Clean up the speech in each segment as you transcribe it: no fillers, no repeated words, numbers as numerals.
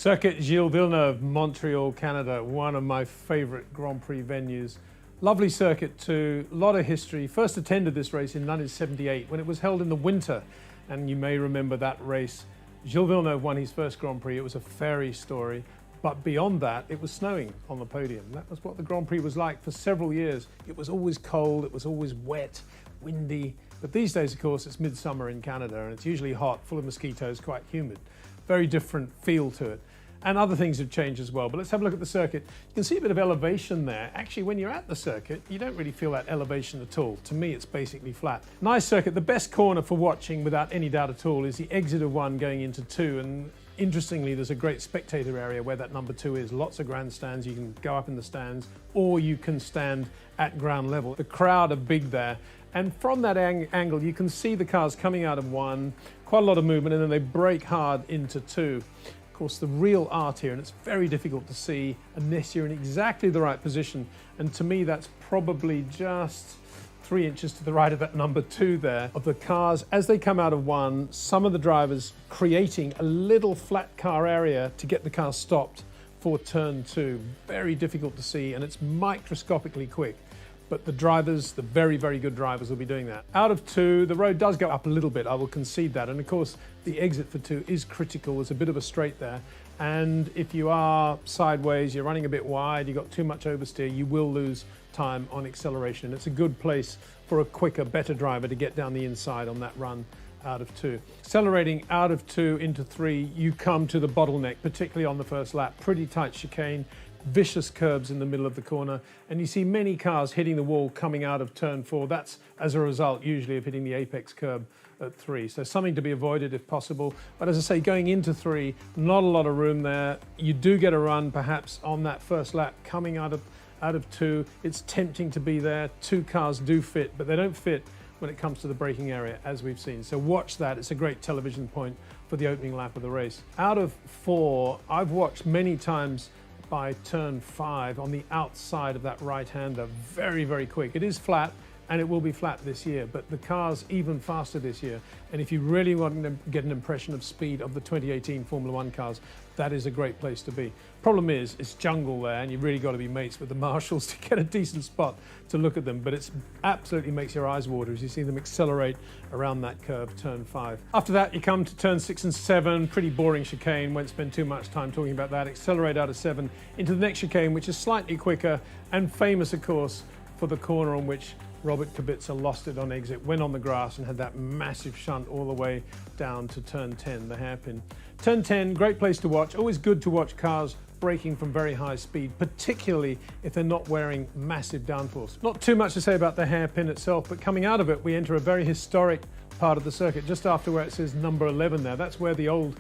Circuit Gilles Villeneuve, Montreal, Canada, one of my favorite Grand Prix venues. Lovely circuit too, a lot of history. First attended this race in 1978 when it was held in the winter, and you may remember that race. Gilles Villeneuve won his first Grand Prix. It was a fairy story, but beyond that, it was snowing on the podium. That was what the Grand Prix was like for several years. It was always cold, it was always wet, windy, but these days, of course, it's midsummer in Canada, and it's usually hot, full of mosquitoes, quite humid. Very different feel to it. And other things have changed as well. But let's have a look at the circuit. You can see a bit of elevation there. Actually, when you're at the circuit, you don't really feel that elevation at all. To me, it's basically flat. Nice circuit. The best corner for watching, without any doubt at all, is the exit of 1 going into 2. And interestingly, there's a great spectator area where that number 2 is. Lots of grandstands. You can go up in the stands, or you can stand at ground level. The crowd are big there. And from that angle, you can see the cars coming out of 1, quite a lot of movement, and then they brake hard into 2. Of course, the real art here, and it's very difficult to see unless you're in exactly the right position. And to me, that's probably just 3 inches to the right of that number 2 there, of the cars as they come out of 1, some of the drivers creating a little flat car area to get the car stopped for turn 2. Very difficult to see, and it's microscopically quick. But the drivers, the very, very good drivers, will be doing that. Out of 2, the road does go up a little bit, I will concede that. And of course, the exit for 2 is critical. There's a bit of a straight there. And if you are sideways, you're running a bit wide, you've got too much oversteer, you will lose time on acceleration. It's a good place for a quicker, better driver to get down the inside on that run out of 2. Accelerating out of 2 into 3, you come to the bottleneck, particularly on the first lap. Pretty tight chicane, vicious curbs in the middle of the corner, and you see many cars hitting the wall coming out of turn 4. That's as a result usually of hitting the apex curb at 3. So something to be avoided if possible. But as I say, going into 3, not a lot of room there. You do get a run perhaps on that first lap coming out of 2. It's tempting to be there. 2 cars do fit, but they don't fit when it comes to the braking area, as we've seen. So watch that. It's a great television point for the opening lap of the race. Out of 4, I've watched many times by turn 5 on the outside of that right-hander. Very, very quick. It is flat, and it will be flat this year, but the car's even faster this year. And if you really want to get an impression of speed of the 2018 Formula 1 cars, that is a great place to be. Problem is, it's jungle there, and you've really got to be mates with the marshals to get a decent spot to look at them, but it absolutely makes your eyes water as you see them accelerate around that curve, turn 5. After that, you come to turn 6 and 7, pretty boring chicane, won't spend too much time talking about that. Accelerate out of 7 into the next chicane, which is slightly quicker, and famous, of course, for the corner on which Robert Kubica lost it on exit, went on the grass and had that massive shunt all the way down to turn 10, the hairpin. Turn 10, great place to watch. Always good to watch cars braking from very high speed, particularly if they're not wearing massive downforce. Not too much to say about the hairpin itself, but coming out of it, we enter a very historic part of the circuit, just after where it says number 11 there. That's where the old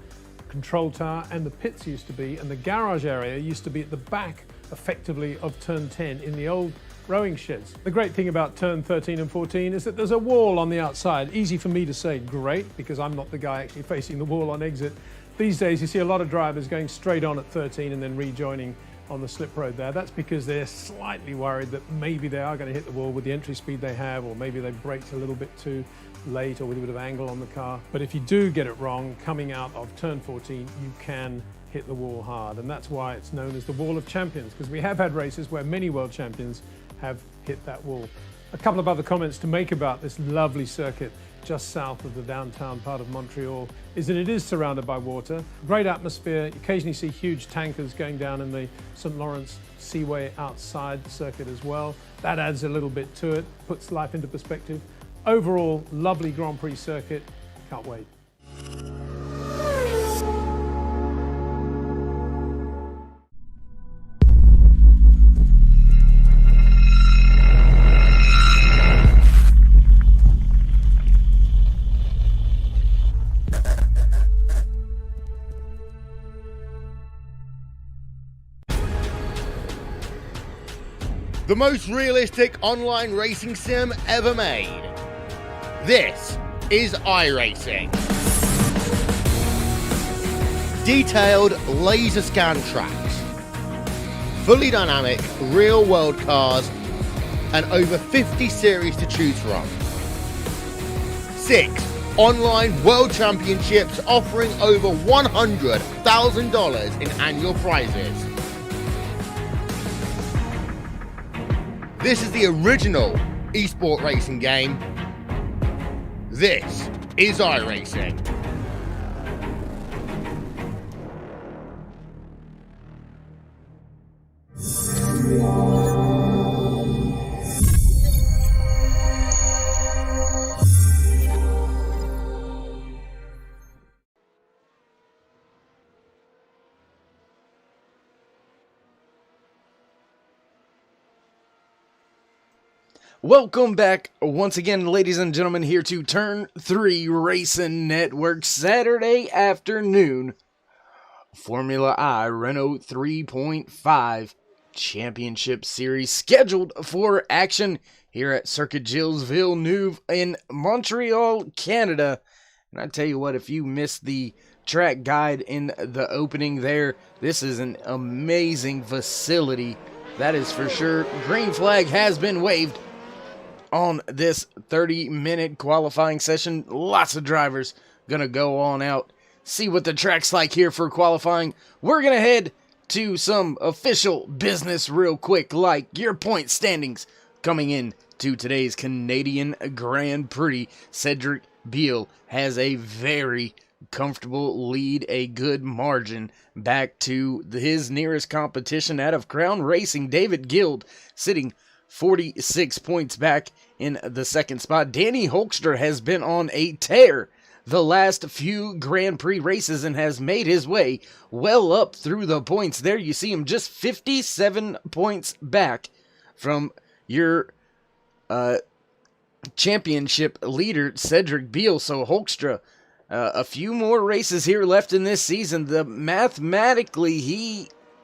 control tower and the pits used to be, and the garage area used to be at the back, effectively, of turn 10 in the old rowing sheds. The great thing about turn 13 and 14 is that there's a wall on the outside. Easy for me to say great, because I'm not the guy actually facing the wall on exit. These days you see a lot of drivers going straight on at 13 and then rejoining on the slip road there. That's because they're slightly worried that maybe they are going to hit the wall with the entry speed they have, or maybe they braked a little bit too late or with a bit of angle on the car. But if you do get it wrong coming out of turn 14, you can hit the wall hard, and that's why it's known as the Wall of Champions, because we have had races where many world champions have hit that wall. A couple of other comments to make about this lovely circuit just south of the downtown part of Montreal is that it is surrounded by water. Great atmosphere. You occasionally see huge tankers going down in the St. Lawrence Seaway outside the circuit as well. That adds a little bit to it, puts life into perspective. Overall, lovely Grand Prix circuit. Can't wait. The most realistic online racing sim ever made. This is iRacing. Detailed laser scan tracks, fully dynamic real world cars, and over 50 series to choose from. 6 online world championships offering over $100,000 in annual prizes. This is the original esport racing game. This is iRacing. Welcome back once again, ladies and gentlemen, here to Turn 3 Racing Network Saturday afternoon. Formula I Renault 3.5 Championship Series scheduled for action here at Circuit Gilles Villeneuve in Montreal, Canada. And I tell you what, if you missed the track guide in the opening there, this is an amazing facility. That is for sure. Green flag has been waved on this 30-minute qualifying session. Lots of drivers gonna go on out, see what the track's like here for qualifying. We're gonna head to some official business real quick, like your point standings coming in to today's Canadian Grand Prix. Cedric Gilles has a very comfortable lead, a good margin back to his nearest competition out of Crown Racing. David Gilles sitting 46 points back in the second spot. Danny Hulkster has been on a tear the last few Grand Prix races and has made his way well up through the points. There you see him just 57 points back from your championship leader, Cedric Gilles. So Hulkstra, a few more races here left in this season. Mathematically,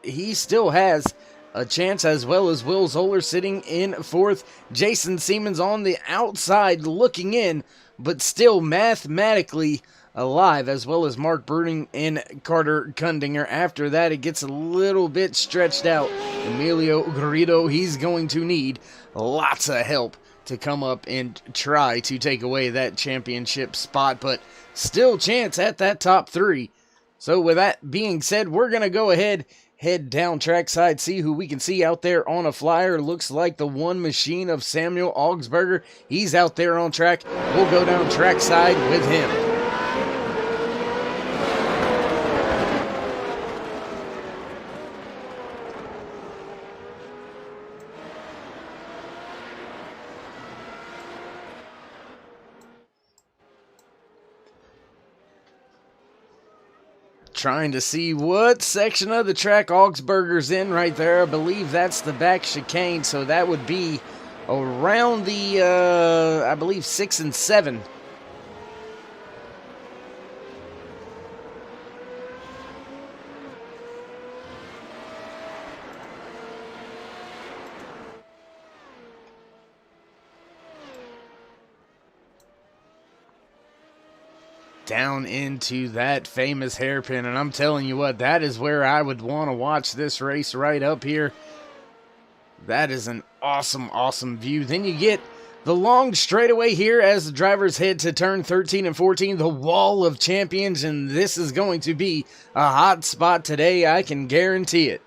he still has a chance, as well as Will Zoller sitting in fourth. Jason Siemens on the outside looking in, but still mathematically alive, as well as Mark Bruning and Carter Kundinger. After that, it gets a little bit stretched out. Emilio Garrido, he's going to need lots of help to come up and try to take away that championship spot, but still chance at that top three. So with that being said, we're going to go ahead, head down trackside, see who we can see out there on a flyer. Looks like the one machine of Samuel Augsburger. He's out there on track. We'll go down trackside with him. Trying to see what section of the track Augsburger's in right there. I believe that's the back chicane, so that would be around the, I believe, 6 and 7. Down into that famous hairpin, and I'm telling you what, that is where I would want to watch this race, right up here. That is an awesome, awesome view. Then you get the long straightaway here as the drivers head to turn 13 and 14, the Wall of Champions, and this is going to be a hot spot today, I can guarantee it.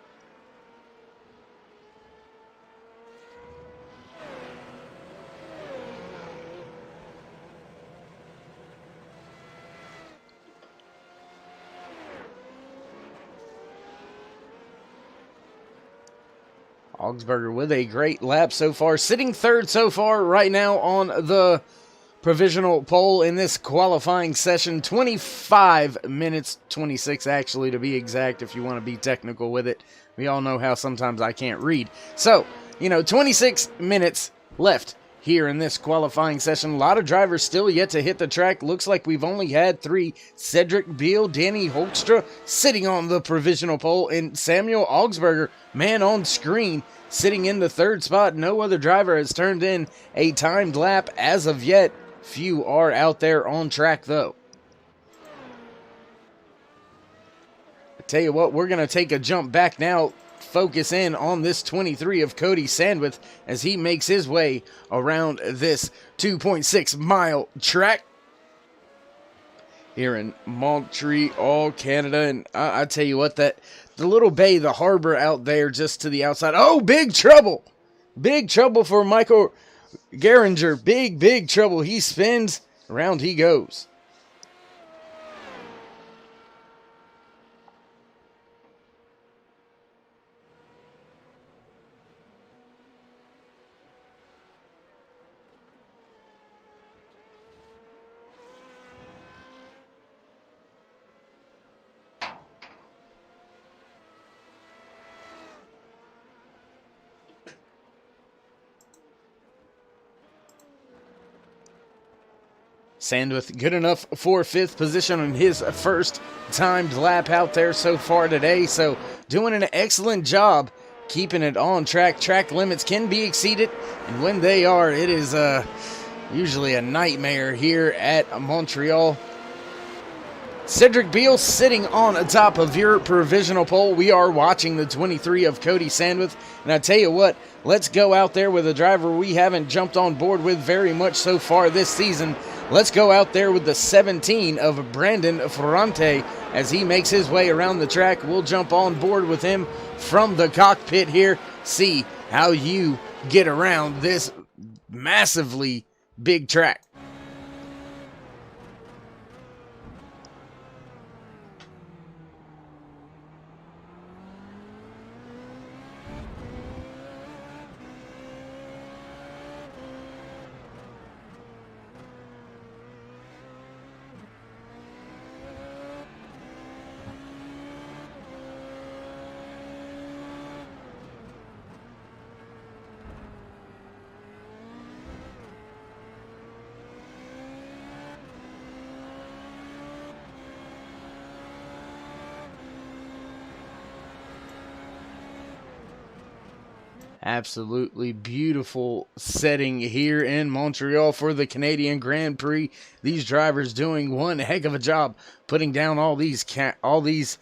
Augsburger with a great lap so far, sitting third so far right now on the provisional pole in this qualifying session. 25 minutes, 26 actually to be exact if you want to be technical with it. We all know how sometimes I can't read. So, 26 minutes left here in this qualifying session. A lot of drivers still yet to hit the track. Looks like we've only had 3. Cedric Gilles, Danny Hulkstra sitting on the provisional pole, and Samuel Augsburger, man on screen, sitting in the third spot. No other driver has turned in a timed lap as of yet. Few are out there on track though. I tell you what, we're going to take a jump back now. Focus in on this 23 of Cody Sandwith as he makes his way around this 2.6 mile track. here in Montreal, Canada. And I tell you what, the little bay, the harbor out there just to the outside. Oh, big trouble. Big trouble for Michael Geringer. Big trouble. He spins. Around he goes. Sandwith good enough for 5th position on his first timed lap out there so far today. So doing an excellent job keeping it on track. Track limits can be exceeded, and when they are, it is usually a nightmare here at Montreal. Cedric Beal sitting on top of your provisional pole. We are watching the 23 of Cody Sandwith, and I tell you what, let's go out there with a driver we haven't jumped on board with very much so far this season. Let's go out there with the 17 of Brandon Ferrante as he makes his way around the track. We'll jump on board with him from the cockpit here, see how you get around this massively big track. Absolutely beautiful setting here in Montreal for the Canadian Grand Prix. These drivers doing one heck of a job putting down all these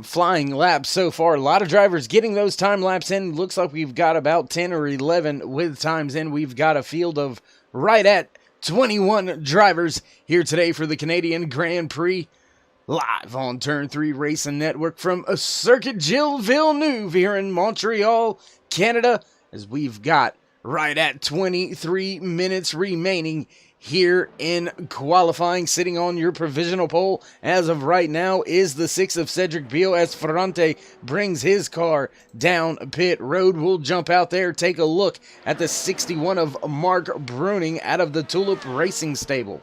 flying laps so far. A lot of drivers getting those time laps in. Looks like we've got about 10 or 11 with times in. We've got a field of right at 21 drivers here today for the Canadian Grand Prix. Live on Turn 3 Racing Network from Circuit Gilles Villeneuve here in Montreal, Canada, as we've got right at 23 minutes remaining here in qualifying. Sitting on your provisional pole as of right now is the 6 of Cedric Beal as Ferrante brings his car down pit road. We'll jump out there, take a look at the 61 of Mark Bruning out of the Tulip Racing Stable.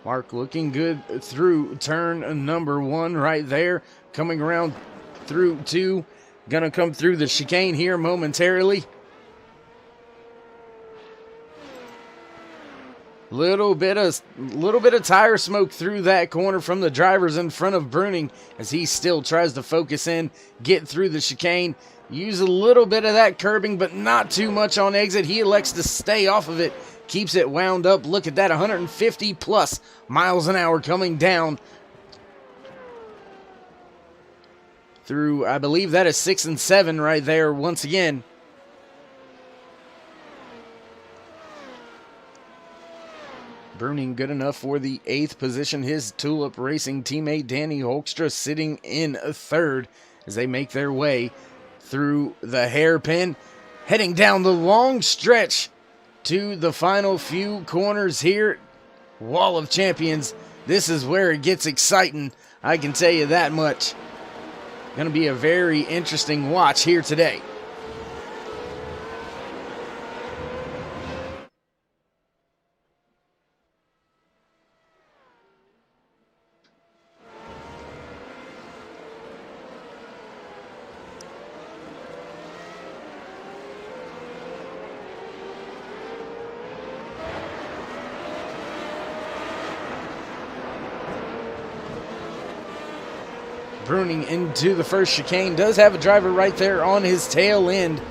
Mark looking good through turn number 1 right there. Coming around through 2. Gonna come through the chicane here momentarily. Little bit of tire smoke through that corner from the drivers in front of Bruning as he still tries to focus in, get through the chicane. Use a little bit of that curbing, but not too much on exit. He elects to stay off of it. Keeps it wound up. Look at that, 150 plus miles an hour coming down through, I believe that is 6 and 7 right there once again. Bruning good enough for the 8th position. His Tulip Racing teammate Danny Hoekstra sitting in 3rd as they make their way through the hairpin, heading down the long stretch to the final few corners here. Wall of Champions. This is where it gets exciting. I can tell you that much. Going to be a very interesting watch here today. Bruning into the first chicane. Does have a driver right there on his tail end,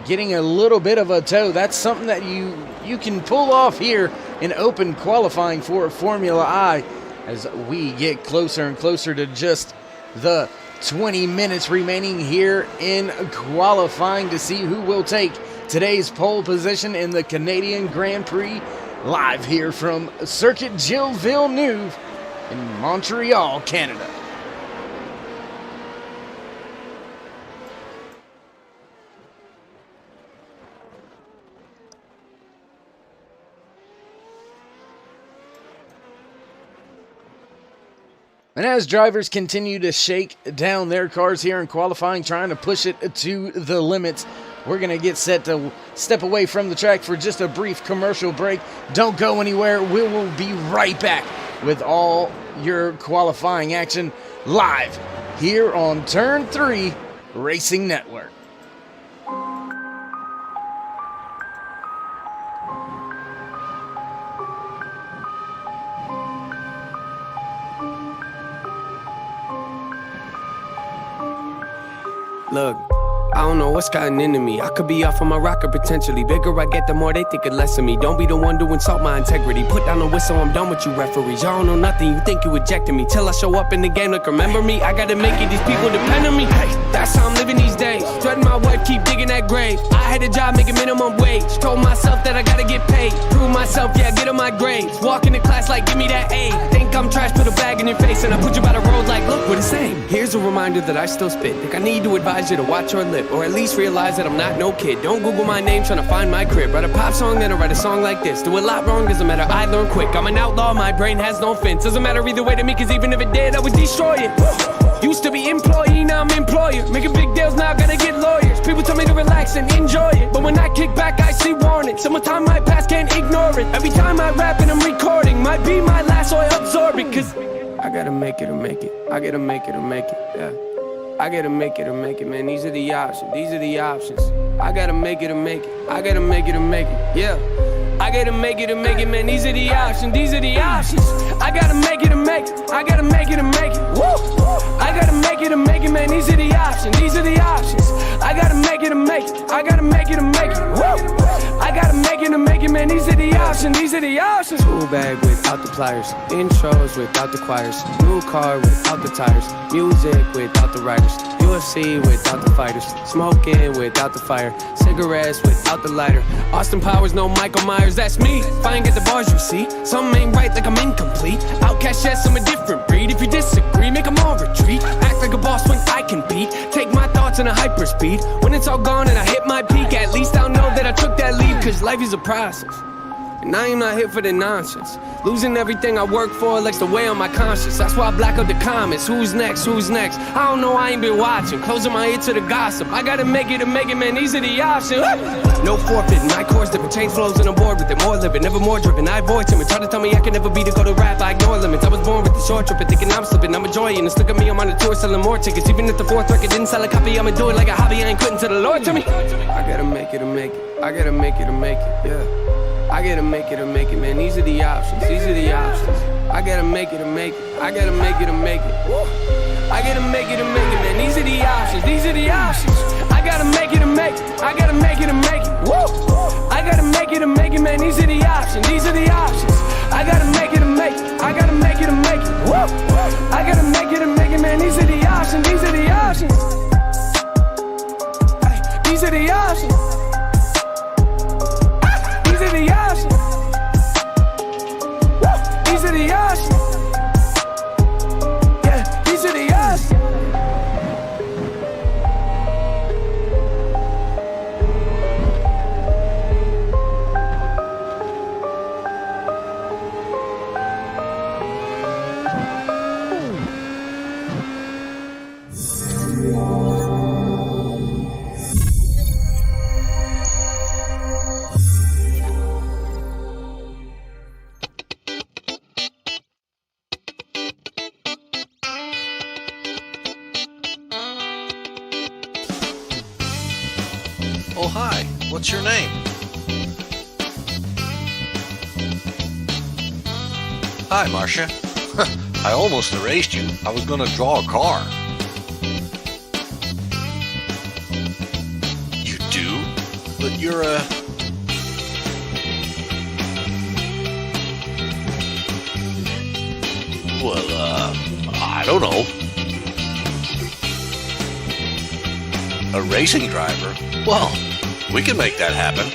getting a little bit of a tow. That's something that you can pull off here in open qualifying for Formula I as we get closer and closer to just the 20 minutes remaining here in qualifying to see who will take today's pole position in the Canadian Grand Prix, live here from Circuit Gilles Villeneuve in Montreal, Canada. And as drivers continue to shake down their cars here in qualifying, trying to push it to the limits, we're going to get set to step away from the track for just a brief commercial break. Don't go anywhere. We will be right back with all your qualifying action live here on Turn 3 Racing Network. Look, I don't know what's gotten into me. I could be off on my rocker potentially. Bigger I get, the more they think it less of me. Don't be the one to insult my integrity. Put down the whistle, I'm done with you referees. Y'all don't know nothing, you think you ejected me. Till I show up in the game, like remember me. I gotta make it, these people depend on me. Hey, that's how I'm living these days. Threaten my wife, keep digging that grave. I had a job making minimum wage. Told myself that I gotta get paid. Prove myself, yeah, get on my grades. Walk into class like, give me that A. Think I'm trash, put a bag in your face. And I put you by the road like, look, we're the same. Here's a reminder that I still spit. Think I need to advise you to watch your lip, or at least realize that I'm not no kid. Don't Google my name trying to find my crib. Write a pop song, then I write a song like this. Do a lot wrong, doesn't matter, I learn quick. I'm an outlaw, my brain has no fence. Doesn't matter either way to me, cause even if it did, I would destroy it. Used to be employee, now I'm employer. Making big deals, now I gotta get lawyers. People tell me to relax and enjoy it, but when I kick back, I see warning. Summertime, my past, can't ignore it. Every time I rap and I'm recording, might be my last, so I absorb it. Cause I gotta make it or make it. I gotta make it or make it, yeah. I gotta make it or make it, man. These are the options. These are the options. I gotta make it or make it. I gotta make it or make it. Yeah. I gotta make it or make it, man. These are the options. These are the options. I gotta make it or make it. I gotta make it or make it. Woo! I gotta make it or make it, man. These are the options. These are the options. I gotta make it or make it. I gotta make it or make it. Woo! I gotta make it or make it, man. These are the options. These are the options. Tool bag without the pliers. Intros without the choirs. New car without the tires. Music without the writers. UFC without the fighters. Smoking without the fire. Cigarettes without the lighter. Austin Powers, no Michael Myers, that's me. If I ain't get the bars, you see. Something ain't right, like I'm incomplete. Outcast, yes, I'm a different breed. If you disagree, make them all retreat. Act like a boss when I compete. Take my thoughts in a hyperspeed. When it's all gone and I hit my peak, at least I'll know that I took that leap. Cause life is a process, and I am not here for the nonsense. Losing everything I work for likes to weigh on my conscience. That's why I black out the comments. Who's next? Who's next? I don't know, I ain't been watching. Closing my ear to the gossip. I gotta make it or make it, man. These are the options. No forfeiting. My course different. Change flows and I'm bored with it. More living, never more driven. I avoid timid. Try to tell me I can never be to go to rap. I ignore limits. I was born with the short trip and thinking I'm slipping. I'm enjoying this. Look at me, I'm on a tour selling more tickets. Even if the fourth record didn't sell a copy, I'ma do it like a hobby. I ain't quitting till the Lord tell me. I gotta make it or make it. I gotta make it or make it. Yeah. I gotta make it or make it, man. These are the options. These are the options. I gotta make it or make it. I gotta make it or make it. I gotta make it or make it, man. These are the options. These are the options. I gotta make it or make it. I gotta make it or make it. I gotta make it or make it, man. These are the options. These are the options. I gotta make it or make it. I gotta make it or make it. I gotta make it or make it, man. These are the options. These are the options. These are the options. These are the options. These are the options. Yeah, these are the options. Oh, hi. What's your name? Hi, Marcia. I almost erased you. I was gonna draw a car. You're I don't know. A racing driver? Well, we can make that happen.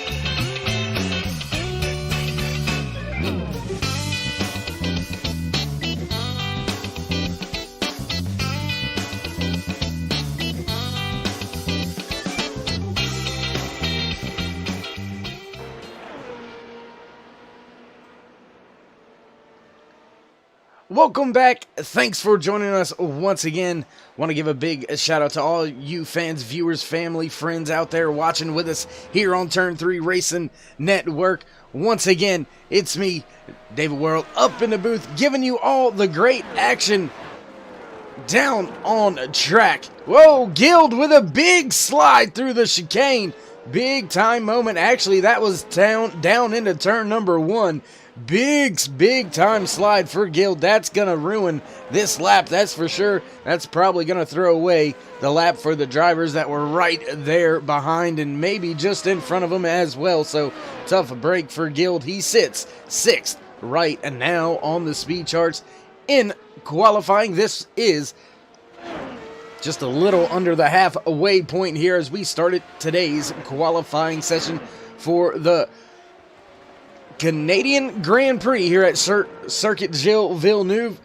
Welcome back. Thanks for joining us once again. Want to give a big shout out to all you fans, viewers, family, friends out there watching with us here on Turn 3 Racing Network. Once again, it's me, David World, up in the booth, giving you all the great action down on track. Whoa, Gilles with a big slide through the chicane. Big time moment. Actually, that was down into turn number 1. Big time slide for Gilles. That's gonna ruin this lap, that's for sure. That's probably gonna throw away the lap for the drivers that were right there behind and maybe just in front of him as well. So tough break for Gilles. He sits 6th right and now on the speed charts in qualifying. This is just a little under the halfway point here as we started today's qualifying session for the Canadian Grand Prix here at Circuit Gilles Villeneuve.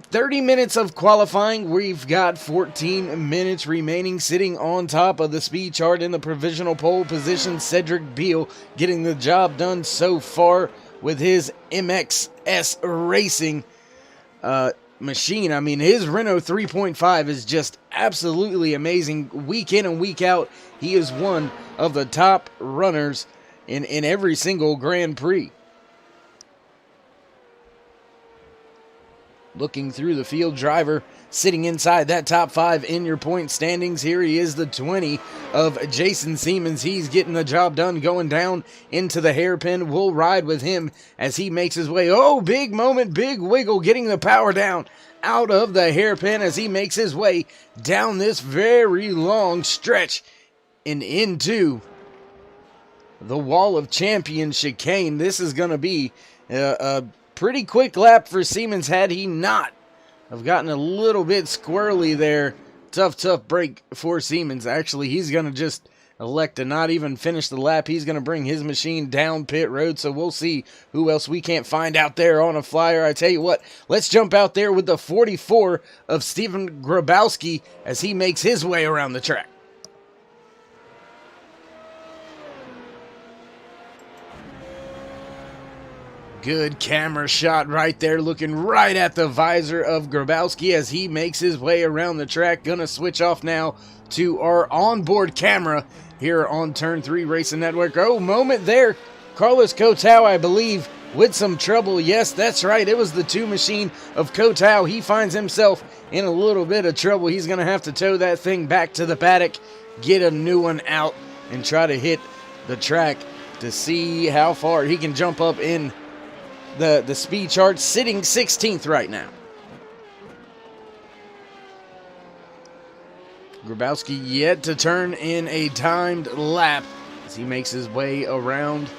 30 minutes of qualifying. We've got 14 minutes remaining. Sitting on top of the speed chart in the provisional pole position, Cedric Beal getting the job done so far with his MXS Racing machine. I mean, his Renault 3.5 is just absolutely amazing. Week in and week out, he is one of the top runners in every single Grand Prix. Looking through the field, driver sitting inside that top 5 in your point standings. Here he is, the 20 of Jason Siemens. He's getting the job done, going down into the hairpin. We'll ride with him as he makes his way. Oh, big moment, big wiggle, getting the power down out of the hairpin as he makes his way down this very long stretch and into the Wall of Champions chicane. This is going to be a pretty quick lap for Siemens had he not have gotten a little bit squirrely there. Tough break for Siemens. Actually, he's going to just elect to not even finish the lap. He's going to bring his machine down pit road, so we'll see who else we can't find out there on a flyer. I tell you what, let's jump out there with the 44 of Stephen Grabowski as he makes his way around the track. Good camera shot right there, looking right at the visor of Grabowski as he makes his way around the track. Gonna switch off now to our onboard camera here on Turn 3 Racing Network. Oh, moment there. Carlos Cotau, I believe, with some trouble. Yes, that's right. It was the 2 machine of Cotau. He finds himself in a little bit of trouble. He's gonna have to tow that thing back to the paddock, get a new one out, and try to hit the track to see how far he can jump up in the speed chart, sitting 16th right now. Grabowski yet to turn in a timed lap as he makes his way around.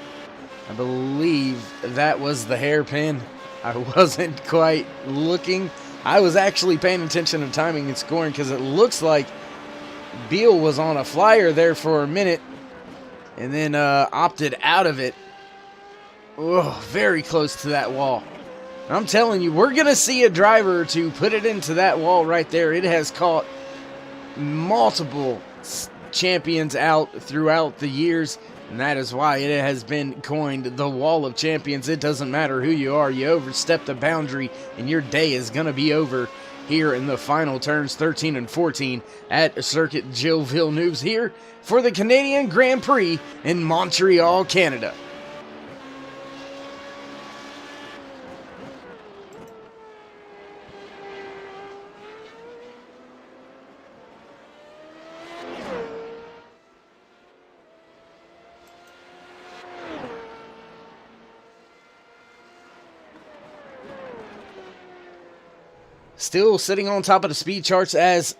I believe that was the hairpin. I wasn't quite looking. I was actually paying attention to timing and scoring because it looks like Beal was on a flyer there for a minute and then opted out of it. Oh, very close to that wall. I'm telling you, we're going to see a driver to put it into that wall right there. It has caught multiple champions out throughout the years, and that is why it has been coined the Wall of Champions. It doesn't matter who you are. You overstep the boundary, and your day is going to be over here in the final turns 13 and 14 at Circuit Gilles Villeneuve here for the Canadian Grand Prix in Montreal, Canada. Still sitting on top of the speed charts as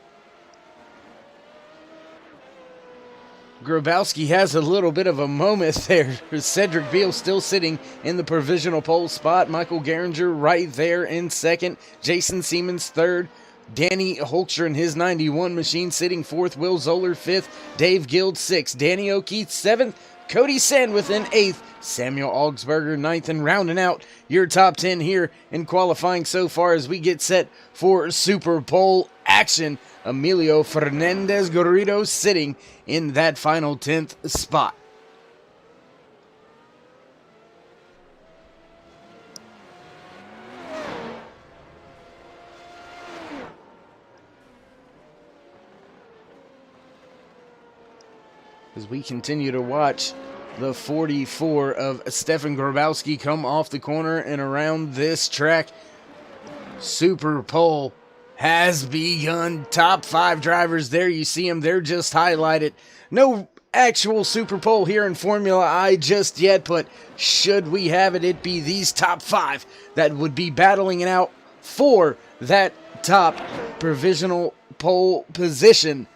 Grabowski has a little bit of a moment there. Cedric Beal still sitting in the provisional pole spot. Michael Geringer right there in second. Jason Siemens third. Danny Holkstra in his 91 machine sitting fourth. Will Zoller fifth. Dave Gilles sixth. Danny O'Keefe seventh. Cody Sandwith in eighth. Samuel Augsburger ninth. And rounding out your top 10 here in qualifying so far as we get set for Super Pole action. Emilio Fernandez Garrido sitting in that final 10th spot. As we continue to watch the 44 of Stefan Grabowski come off the corner and around this track, Super Pole has begun. Top 5 drivers there. You see them. They're just highlighted. No actual Super Pole here in Formula I just yet, but should we have it, it'd be these top 5 that would be battling it out for that top provisional pole position.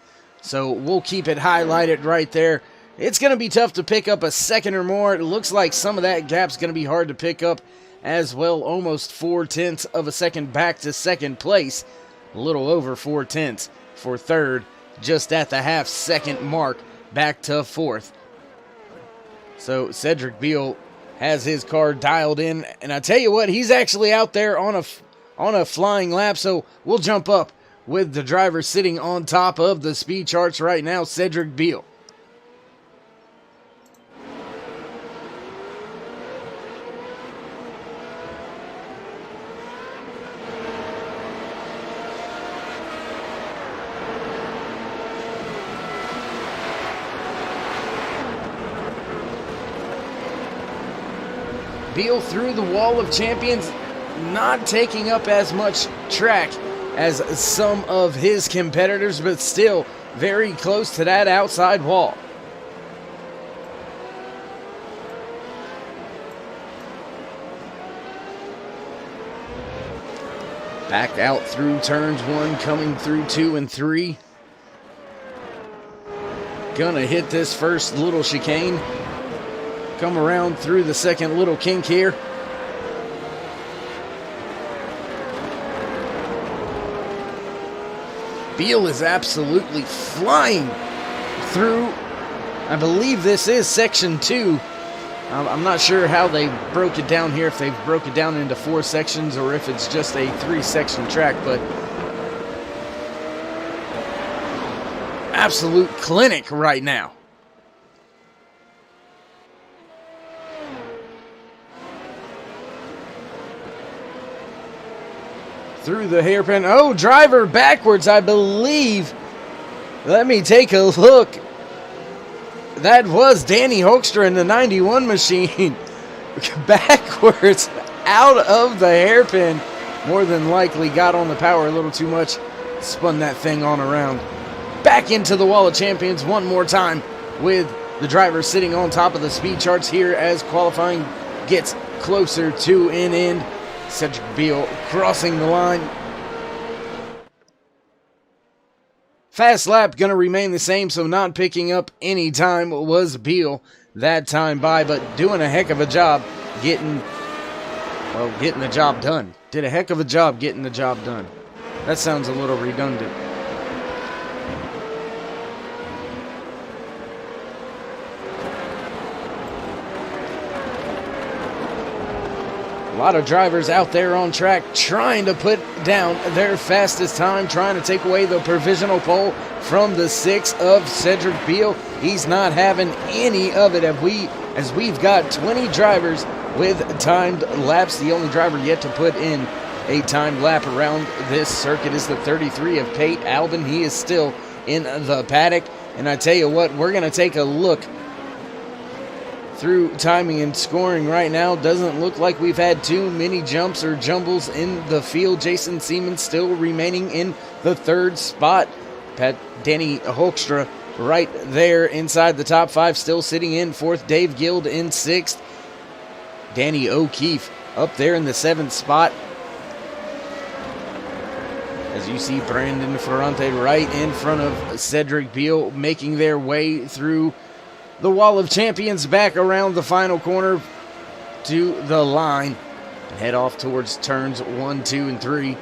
So we'll keep it highlighted right there. It's going to be tough to pick up a second or more. It looks like some of that gap's going to be hard to pick up as well. Almost 4/10 of a second back to second place. A little over 4/10 for third, just at the half-second mark, back to fourth. So Cedric Beal has his car dialed in, and I tell you what, he's actually out there on a flying lap. So we'll jump up with the driver sitting on top of the speed charts right now, Cedric Beal. Beal through the wall of champions, not taking up as much track as some of his competitors, but still very close to that outside wall. Back out through turns 1, coming through 2 and 3. Gonna hit this first little chicane. Come around through the second little kink here. Beal is absolutely flying through. I believe this is section 2. I'm not sure how they broke it down here, if they've broke it down into 4 sections or if it's just a 3-section track, but absolute clinic right now. Through the hairpin. Oh, driver backwards, I believe. Let me take a look. That was Danny Hoekstra in the 91 machine. Backwards out of the hairpin. More than likely got on the power a little too much. Spun that thing on around. Back into the wall of champions one more time with the driver sitting on top of the speed charts here as qualifying gets closer to an end. Cedric Beal crossing the line. Fast lap going to remain the same, so not picking up any time was Beal that time by, but doing a heck of a job getting the job done. Did a heck of a job getting the job done. That sounds a little redundant. A lot of drivers out there on track trying to put down their fastest time, trying to take away the provisional pole from the 6 of Cedric Beal. He's not having any of it as we've got 20 drivers with timed laps. The only driver yet to put in a timed lap around this circuit is the 33 of Pate Albin. He is still in the paddock. And I tell you what, we're going to take a look through timing and scoring right now. Doesn't look like we've had too many jumps or jumbles in the field. Jason Siemens still remaining in the 3rd spot. Danny Hoekstra right there inside the top 5, still sitting in 4th. Dave Gilles in 6th. Danny O'Keefe up there in the 7th spot. as you see Brandon Ferrante right in front of Cedric Beal making their way through the Wall of Champions back around the final corner to the line and head off towards turns 1, 2, and 3.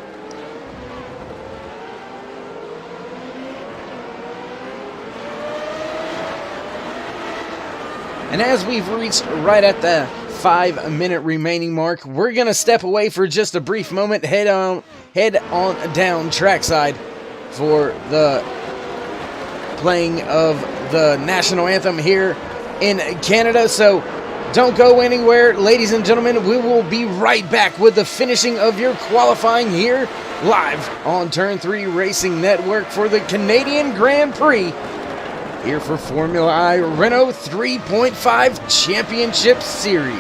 And as we've reached right at the 5-minute remaining mark, we're going to step away for just a brief moment, head on down trackside for the playing of the national anthem here in Canada. So don't go anywhere, ladies and gentlemen. We will be right back with the finishing of your qualifying here live on Turn 3 Racing Network for the Canadian Grand Prix here for Formula I Renault 3.5 Championship Series.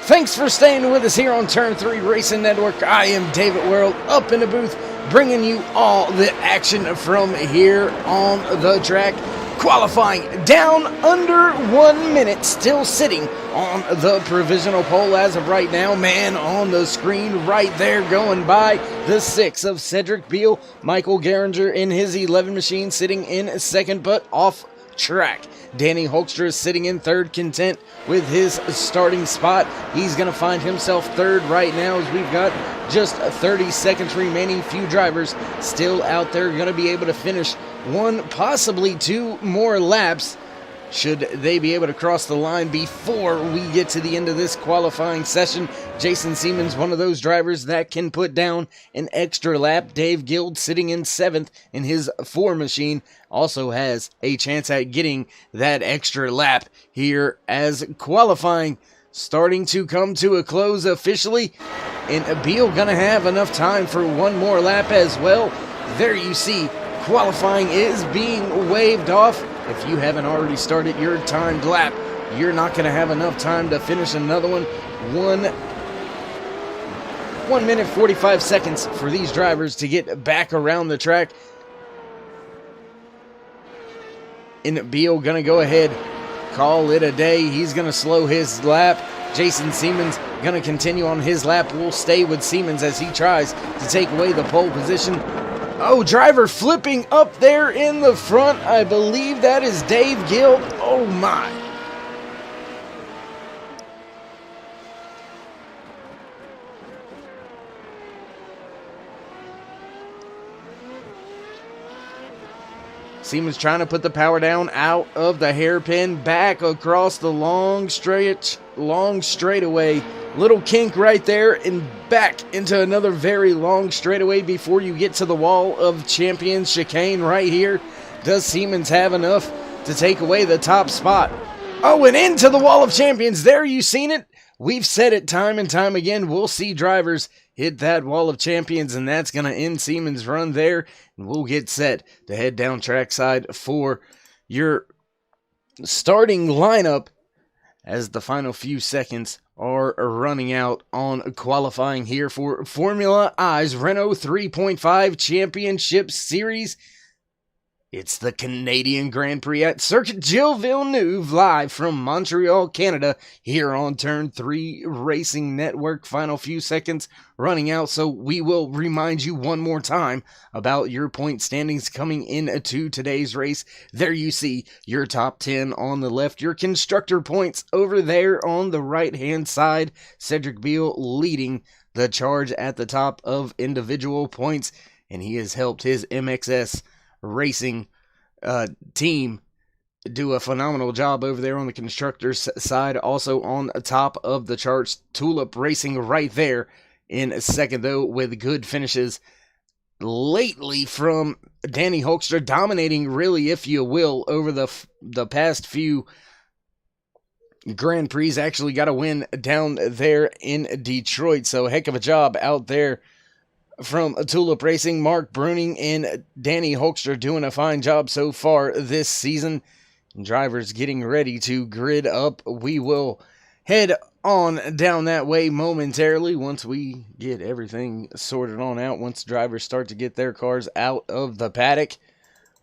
Thanks for staying with us here on Turn 3 Racing Network. I am David World, up in the booth, bringing you all the action from here on the track. Qualifying down under 1 minute, still sitting on the provisional pole as of right now. Man on the screen right there going by the 6 of Cedric Beal. Michael Geringer in his 11 machine sitting in second but off track. Danny Hoekstra is sitting in third, content with his starting spot. He's going to find himself third right now as we've got just 30 seconds remaining. Few drivers still out there going to be able to finish one, possibly two more laps should they be able to cross the line before we get to the end of this qualifying session. Jason Siemens, one of those drivers that can put down an extra lap. Dave Gilles, sitting in 7th in his 4 machine, also has a chance at getting that extra lap here as qualifying starting to come to a close officially. And Beal gonna have enough time for one more lap as well. There you see, qualifying is being waved off. If you haven't already started your timed lap, you're not going to have enough time to finish another one. 1 minute 45 seconds for these drivers to get back around the track. And Beal going to go ahead, call it a day. He's going to slow his lap. Jason Siemens going to continue on his lap. We'll stay with Siemens as he tries to take away the pole position. Oh, driver flipping up there in the front. I believe that is Dave Gilles. Oh, my. Siemens trying to put the power down out of the hairpin, back across the long straightaway. Little kink right there and back into another very long straightaway before you get to the Wall of Champions chicane right here. Does Siemens have enough to take away the top spot? Oh, and into the Wall of Champions. There, you seen it. We've said it time and time again. We'll see drivers hit that Wall of Champions, and that's going to end Siemens' run there. And we'll get set to head down trackside for your starting lineup as the final few seconds are running out on qualifying here for Formula I's Renault 3.5 Championship Series. It's the Canadian Grand Prix at Circuit Gilles Villeneuve, live from Montreal, Canada, here on Turn 3 Racing Network. Final few seconds running out, so we will remind you one more time about your point standings coming into today's race. There you see your top 10 on the left, your constructor points over there on the right-hand side. Cedric Beal leading the charge at the top of individual points, and he has helped his MXS Racing team do a phenomenal job over there on the constructor's side. Also on top of the charts, Tulip Racing right there in second, though, with good finishes lately from Danny Hoekstra, dominating, really, if you will, over the past few Grand Prix. Actually got a win down there in Detroit, so heck of a job out there from Tulip Racing. Mark Bruning and Danny Hoekstra doing a fine job so far this season. Drivers getting ready to grid up. We will head on down that way momentarily once we get everything sorted on out. Once drivers start to get their cars out of the paddock.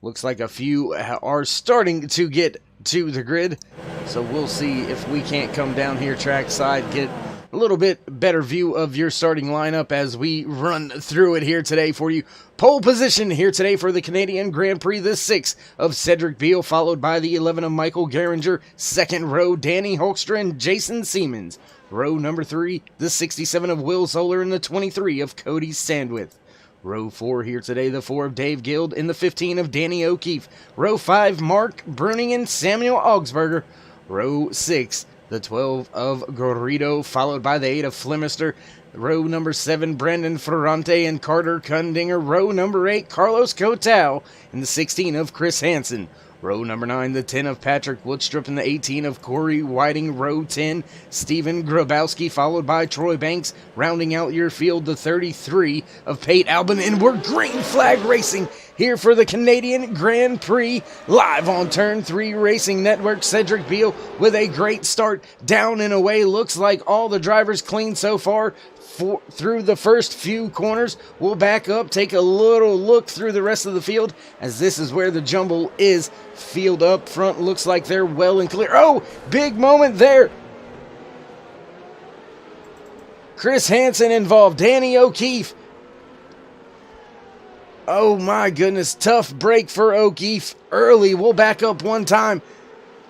Looks like a few are starting to get to the grid. So we'll see if we can't come down here trackside, get a little bit better view of your starting lineup as we run through it here today for you. Pole position here today for the Canadian Grand Prix, the 6 of Cedric Beal, followed by the 11 of Michael Geringer. Second row, Danny Hoekstra and Jason Siemens. Row number 3, the 67 of Will Zoller and the 23 of Cody Sandwith. Row 4 here today, the 4 of Dave Gilles and the 15 of Danny O'Keefe. Row 5, Mark Bruning and Samuel Augsburger. Row 6, the 12 of Garrido, followed by the 8 of Flemister. Row number 7, Brendan Ferrante and Carter Kundinger. Row number 8, Carlos Cotal and the 16 of Chris Hansen. Row number 9, the 10 of Patrick Woodstrup and the 18 of Corey Whiting. Row 10, Stephen Grabowski, followed by Troy Banks. Rounding out your field, the 33 of Pate Albin. And we're green flag racing here for the Canadian Grand Prix, live on Turn 3 Racing Network. Cedric Beal with a great start, down and away. Looks like all the drivers clean so far through the first few corners. We'll back up, take a little look through the rest of the field, as this is where the jumble is. Field up front looks like they're well and clear. Oh, big moment there. Chris Hansen involved, Danny O'Keefe. Oh my goodness, tough break for O'Keefe early. We'll back up one time,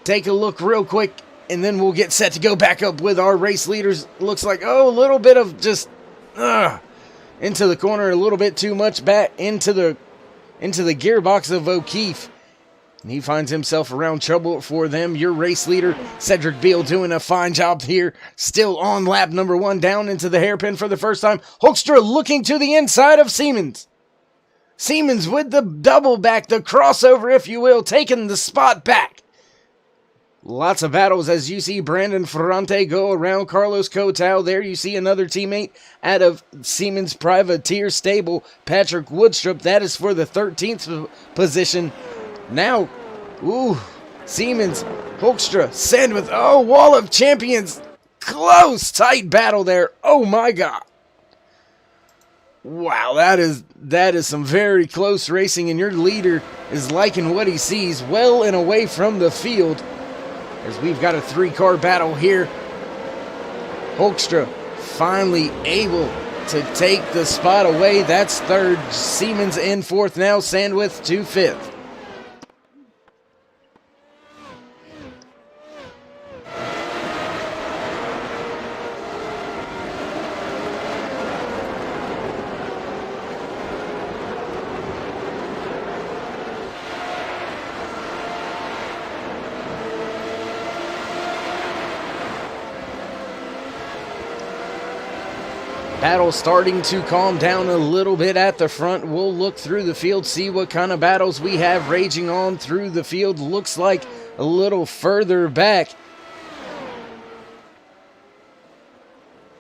take a look real quick, and then we'll get set to go back up with our race leaders. Looks like, a little bit of just into the corner, a little bit too much back into the gearbox of O'Keefe. And he finds himself around trouble for them. Your race leader, Cedric Beal, doing a fine job here. Still on lap number 1, down into the hairpin for the first time. Hoekstra looking to the inside of Siemens. Siemens with the double back, the crossover, if you will, taking the spot back. Lots of battles as you see Brandon Ferrante go around Carlos Cotal. There you see another teammate out of Siemens Privateer stable, Patrick Woodstrup. That is for the 13th position. Now, Siemens, Hoekstra, Sandwith, Wall of Champions. Close, tight battle there. Oh my God. Wow, that is some very close racing, and your leader is liking what he sees, well and away from the field, as we've got a 3-car battle here. Hoekstra finally able to take the spot away. That's 3rd. Siemens in 4th now. Sandwith to 5th. Battle starting to calm down a little bit at the front. We'll look through the field, see what kind of battles we have raging on through the field. Looks like a little further back,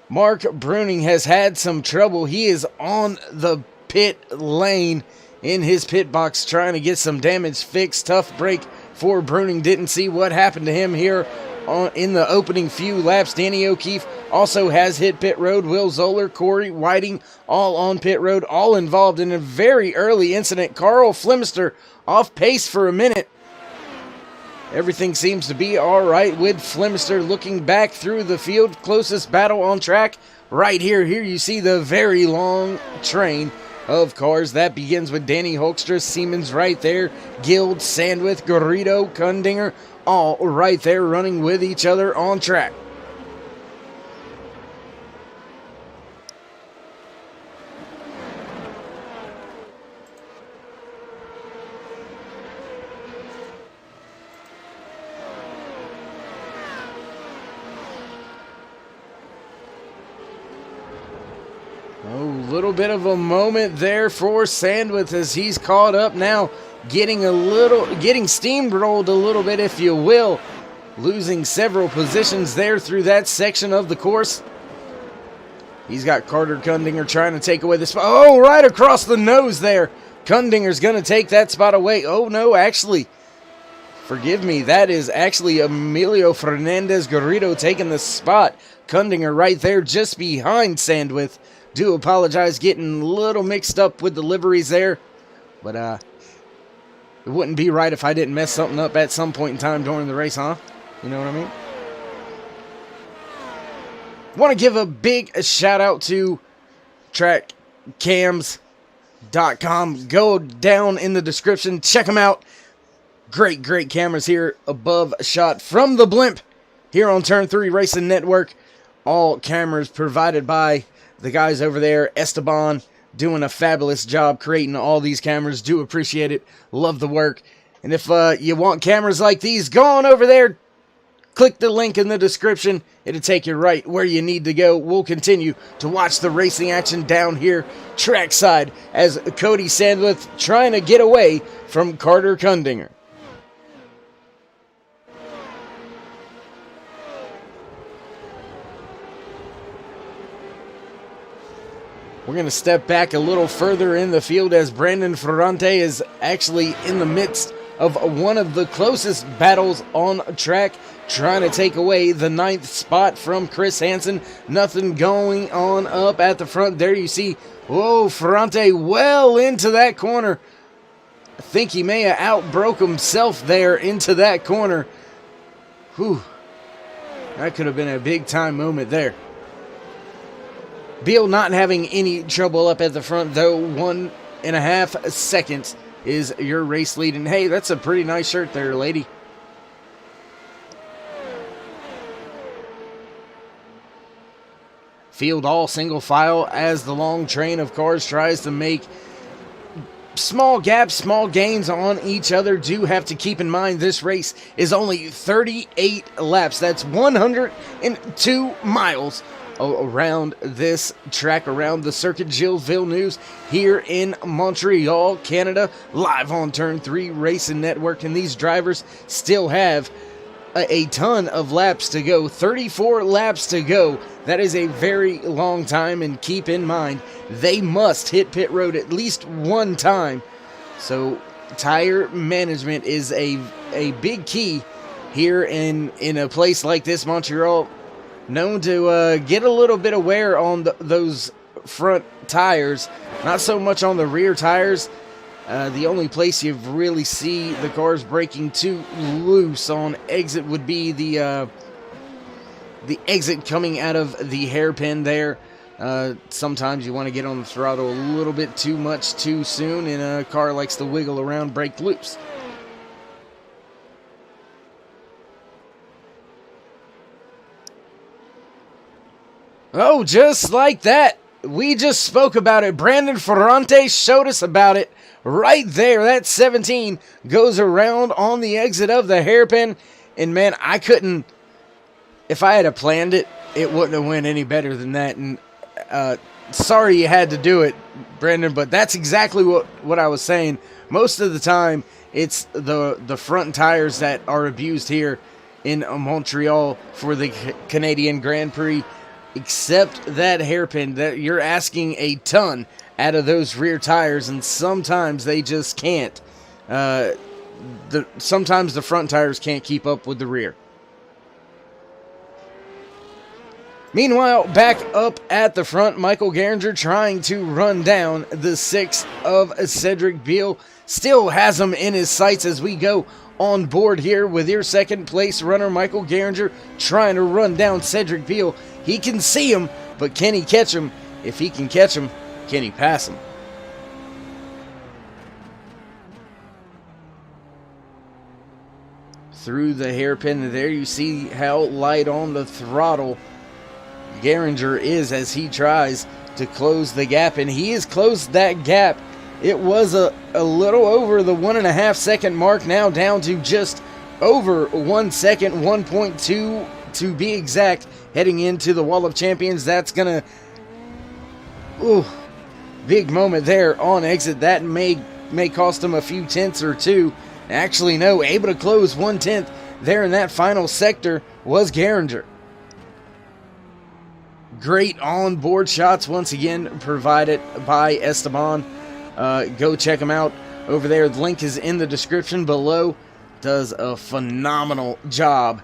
Mark Bruning has had some trouble. He is on the pit lane in his pit box trying to get some damage fixed. Tough break for Bruning. Didn't see what happened to him here in the opening few laps. Danny O'Keefe also has hit pit road. Will Zoller, Corey Whiting, all on pit road, all involved in a very early incident. Carl Flemister off pace for a minute. Everything seems to be all right with Flemister looking back through the field. Closest battle on track right here. Here you see the very long train of cars. That begins with Danny Hoekstra, Siemens right there, Gilles, Sandwith, Garrido, Kundinger, all right there running with each other on track. Little bit of a moment there for Sandwith as he's caught up now, getting steamrolled a little bit, if you will, losing several positions there through that section of the course. He's got Carter Kundinger trying to take away the spot. Oh, right across the nose there. Kundinger's going to take that spot away. Oh, no, actually, forgive me, that is actually Emilio Fernandez Garrido taking the spot. Kundinger right there just behind Sandwith. Do apologize, getting a little mixed up with the liveries there. But it wouldn't be right if I didn't mess something up at some point in time during the race, huh? You know what I mean? Want to give a big shout out to trackcams.com. Go down in the description. Check them out. Great cameras here above shot from the blimp here on Turn 3 Racing Network. All cameras provided by the guys over there, Esteban, doing a fabulous job creating all these cameras. Do appreciate it. Love the work. And if you want cameras like these, go on over there. Click the link in the description. It'll take you right where you need to go. We'll continue to watch the racing action down here trackside as Cody Sandwith trying to get away from Carter Kundinger. We're going to step back a little further in the field as Brandon Ferrante is actually in the midst of one of the closest battles on track, trying to take away the 9th spot from Chris Hansen. Nothing going on up at the front. There you see, whoa, Ferrante well into that corner. I think he may have outbroke himself there into that corner. Whew. That could have been a big time moment there. Beal not having any trouble up at the front, though. 1.5 seconds is your race lead. And hey, that's a pretty nice shirt there, lady. Field all single file as the long train of cars tries to make small gaps, small gains on each other. Do have to keep in mind this race is only 38 laps. That's 102 miles around this track, around the circuit. Gilles Villeneuve here in Montreal, Canada, live on Turn 3 Racing Network. And these drivers still have a ton of laps to go. 34 laps to go. That is a very long time, and keep in mind they must hit pit road at least one time. So tire management is a big key here in a place like this, Montreal, known to get a little bit of wear on those front tires, not so much on the rear tires. The only place you really see the cars breaking too loose on exit would be the exit coming out of the hairpin there. Sometimes you want to get on the throttle a little bit too much too soon, and a car likes to wiggle around, break loose. Oh, just like that. We just spoke about it. Brandon Ferrante showed us about it right there. That 17 goes around on the exit of the hairpin. And man, I couldn't, if I had planned it, it wouldn't have went any better than that. And sorry you had to do it, Brandon, but that's exactly what I was saying. Most of the time, it's the front tires that are abused here in Montreal for the Canadian Grand Prix. Except that hairpin, that you're asking a ton out of those rear tires, and sometimes they just can't. Sometimes the front tires can't keep up with the rear. Meanwhile, back up at the front, Michael Geringer trying to run down the 6 of Cedric Beal. Still has him in his sights as we go on board here with your second place runner, Michael Geringer, trying to run down Cedric Beal. He can see him, but can he catch him? If he can catch him, can he pass him? Through the hairpin there, you see how light on the throttle Geringer is as he tries to close the gap, and he has closed that gap. It was a little over the 1.5 second mark, now down to just over 1 second, 1.2 to be exact, heading into the Wall of Champions. That's gonna, big moment there on exit. That may cost him a few tenths or two. Actually, no, able to close 1/10 there in that final sector was Geringer. Great on-board shots once again provided by Esteban. Go check him out over there. The link is in the description below. Does a phenomenal job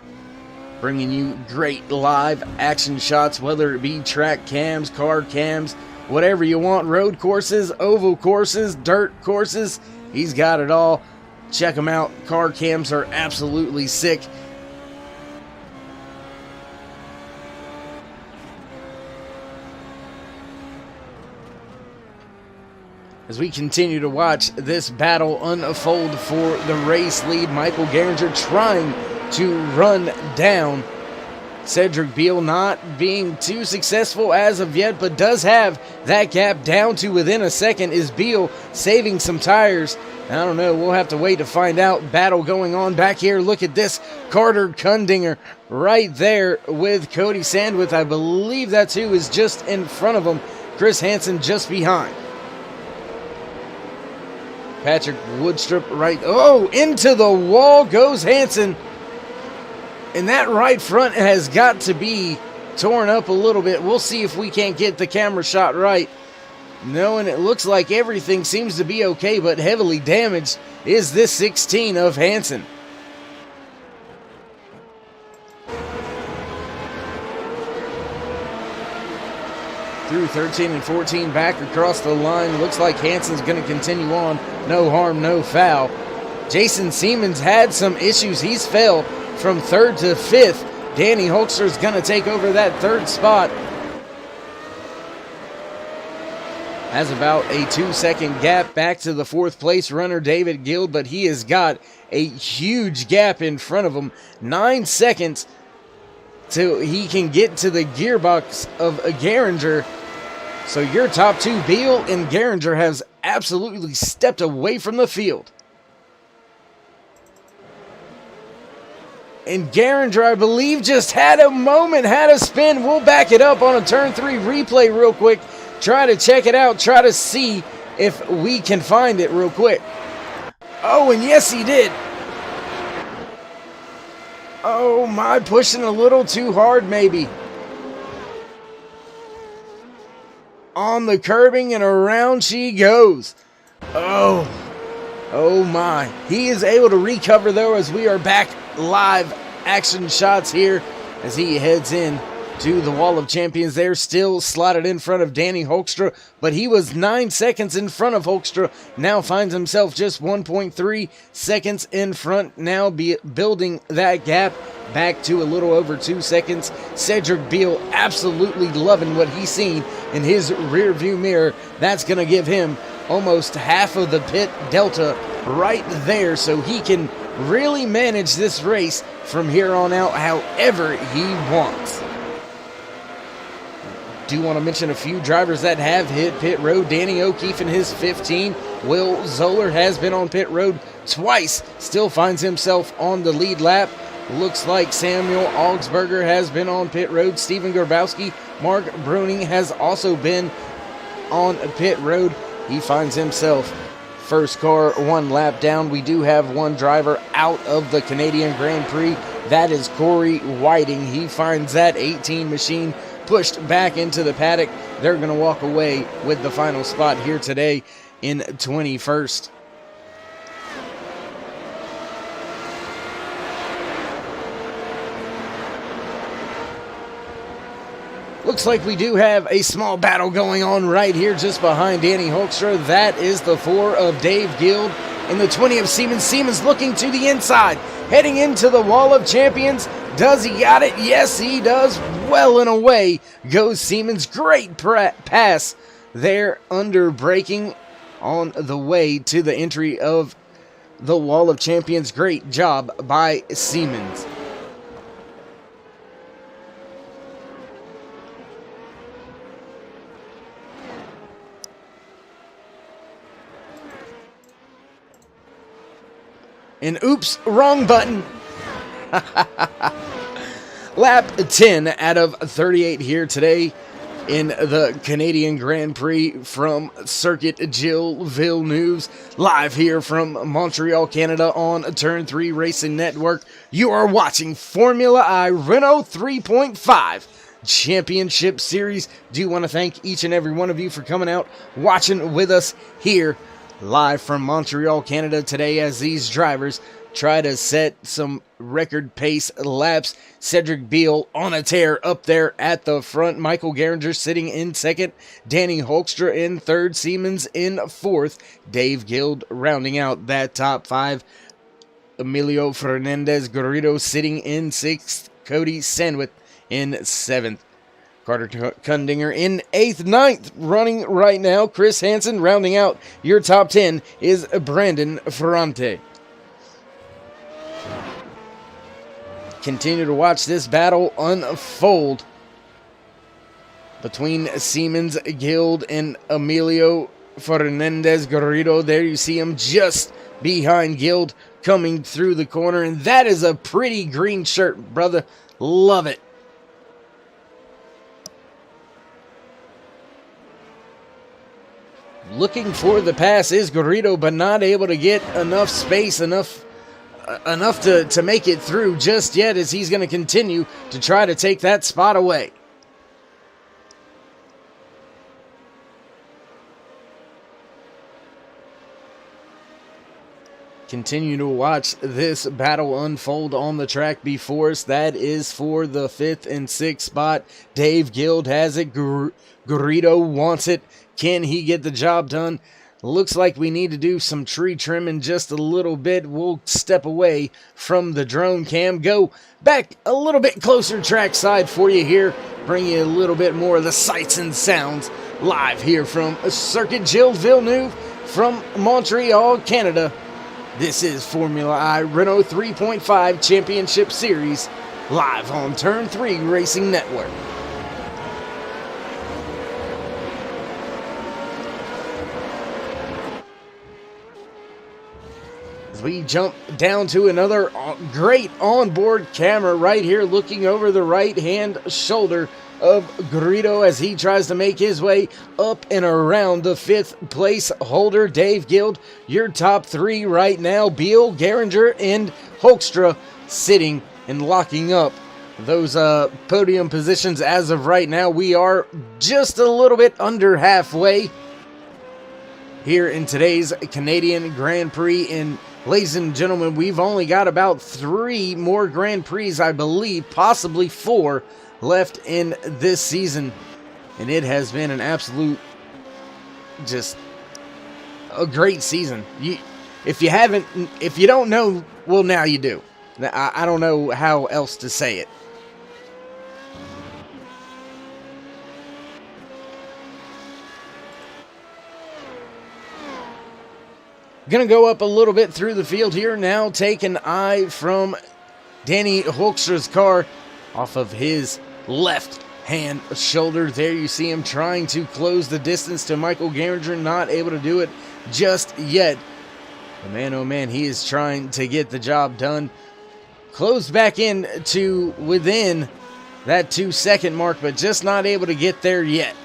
bringing you great live action shots, whether it be track cams, car cams, whatever you want. Road courses, oval courses, dirt courses. He's got it all. Check him out. Car cams are absolutely sick. As we continue to watch this battle unfold for the race lead, Michael Geringer trying to run down Cedric Beal, not being too successful as of yet, but does have that gap down to within a second. Is Beal saving some tires? I don't know. We'll have to wait to find out. Battle going on back here. Look at this. Carter Kundinger right there with Cody Sandwith. I believe that's who is just in front of him. Chris Hansen just behind. Patrick Woodstrup right. Oh, into the wall goes Hansen. And that right front has got to be torn up a little bit. We'll see if we can't get the camera shot right. No, and it looks like everything seems to be okay, but heavily damaged is this 16 of Hansen. Through 13 and 14 back across the line. Looks like Hansen's going to continue on. No harm, no foul. Jason Siemens had some issues. He's fell from 3rd to 5th. Danny Hulkster's going to take over that 3rd spot. Has about a 2-second gap back to the 4th place runner, David Gilles, but he has got a huge gap in front of him. 9 seconds till he can get to the gearbox of Geringer. So your top 2, Beal and Geringer, has absolutely stepped away from the field. And Geringer, I believe, just had a moment, had a spin. We'll back it up on a turn 3 replay real quick. Try to check it out. Try to see if we can find it real quick. Oh, and yes, he did. Oh, my, pushing a little too hard, maybe. On the curbing, and around she goes. Oh my. He is able to recover, though, as we are back live action shots here as he heads in to the Wall of Champions. There, still slotted in front of Danny Hulkstra, but he was 9 seconds in front of Hulkstra. Now finds himself just 1.3 seconds in front, now building that gap back to a little over 2 seconds. Cedric Beal absolutely loving what he's seen in his rear view mirror. That's going to give him almost half of the pit delta right there, so he can really manage this race from here on out however he wants. Do want to mention a few drivers that have hit pit road. Danny O'Keefe in his 15. Will Zoller has been on pit road twice, still finds himself on the lead lap. Looks like Samuel Augsburger has been on pit road. Steven Grabowski, Mark Bruning has also been on pit road. He finds himself first car 1 lap down. We do have 1 driver out of the Canadian Grand Prix. That is Corey Whiting. He finds that 18 machine pushed back into the paddock. They're going to walk away with the final spot here today in 21st. Looks like we do have a small battle going on right here just behind Danny Hulkstra. That is the 4 of Dave Gilles and the 20 of Siemens. Siemens looking to the inside, heading into the Wall of Champions. Does he got it? Yes, he does. Well and away goes Siemens. Great pass there under braking on the way to the entry of the Wall of Champions. Great job by Siemens. And oops, wrong button. Lap 10 out of 38 here today in the Canadian Grand Prix from Circuit Gilles Villeneuve. Live here from Montreal, Canada on Turn 3 Racing Network. You are watching Formula I Renault 3.5 Championship Series. Do want to thank each and every one of you for coming out, watching with us here live from Montreal, Canada today as these drivers try to set some record pace laps. Cedric Beal on a tear up there at the front. Michael Geringer sitting in 2nd. Danny Hulkstra in 3rd. Siemens in 4th. Dave Gilles rounding out that top 5. Emilio Fernandez Garrido sitting in 6th. Cody Sandwith in 7th. Carter Kundinger in 8th, 9th, running right now. Chris Hansen rounding out your top 10 is Brandon Ferrante. Continue to watch this battle unfold between Siemens, Gilles, and Emilio Fernandez Garrido. There you see him just behind Gilles coming through the corner, and that is a pretty green shirt, brother. Love it. Looking for the pass is Garrido, but not able to get enough space, enough to make it through just yet, as he's going to continue to try to take that spot away. continue to watch this battle unfold on the track before us. That is for the 5th and 6th spot. Dave Gilles has it. Garrido wants it. Can he get the job done? Looks like we need to do some tree trimming just a little bit. We'll step away from the drone cam, go back a little bit closer trackside for you here, bring you a little bit more of the sights and sounds live here from Circuit Gilles Villeneuve from Montreal, Canada. This is Formula I Renault 3.5 Championship Series live on Turn 3 Racing Network. We jump down to another great onboard camera right here, looking over the right-hand shoulder of Garrido as he tries to make his way up and around the 5th place holder. Dave Gilles, your top 3 right now. Biel, Geringer, and Hoekstra sitting and locking up those podium positions as of right now. We are just a little bit under halfway here in today's Canadian Grand Prix. And ladies and gentlemen, we've only got about 3 more Grand Prix, I believe, possibly 4, left in this season. And it has been an absolute, just a great season. If you don't know, well, now you do. I don't know how else to say it. Going to go up a little bit through the field here now. Take an eye from Danny Hoekstra's car off of his left hand shoulder. There you see him trying to close the distance to Michael Geringer. Not able to do it just yet. But man, oh man, he is trying to get the job done. Closed back in to within that 2-second mark, but just not able to get there yet.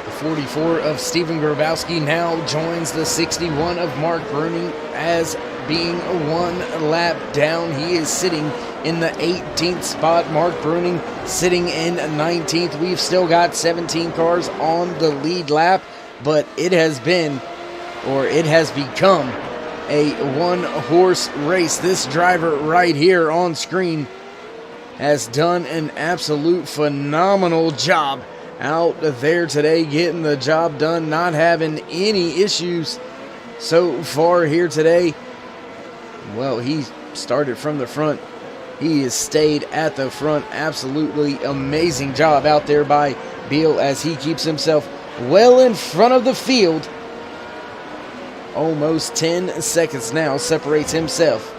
The 44 of Stephen Grabowski now joins the 61 of Mark Bruning as being 1 lap down. He is sitting in the 18th spot. Mark Bruning sitting in 19th. We've still got 17 cars on the lead lap, but it has become a 1-horse race. This driver right here on screen has done an absolute phenomenal job out there today, getting the job done, not having any issues so far here today. Well, he started from the front. He has stayed at the front. Absolutely amazing job out there by Biel as he keeps himself well in front of the field. Almost 10 seconds now separates himself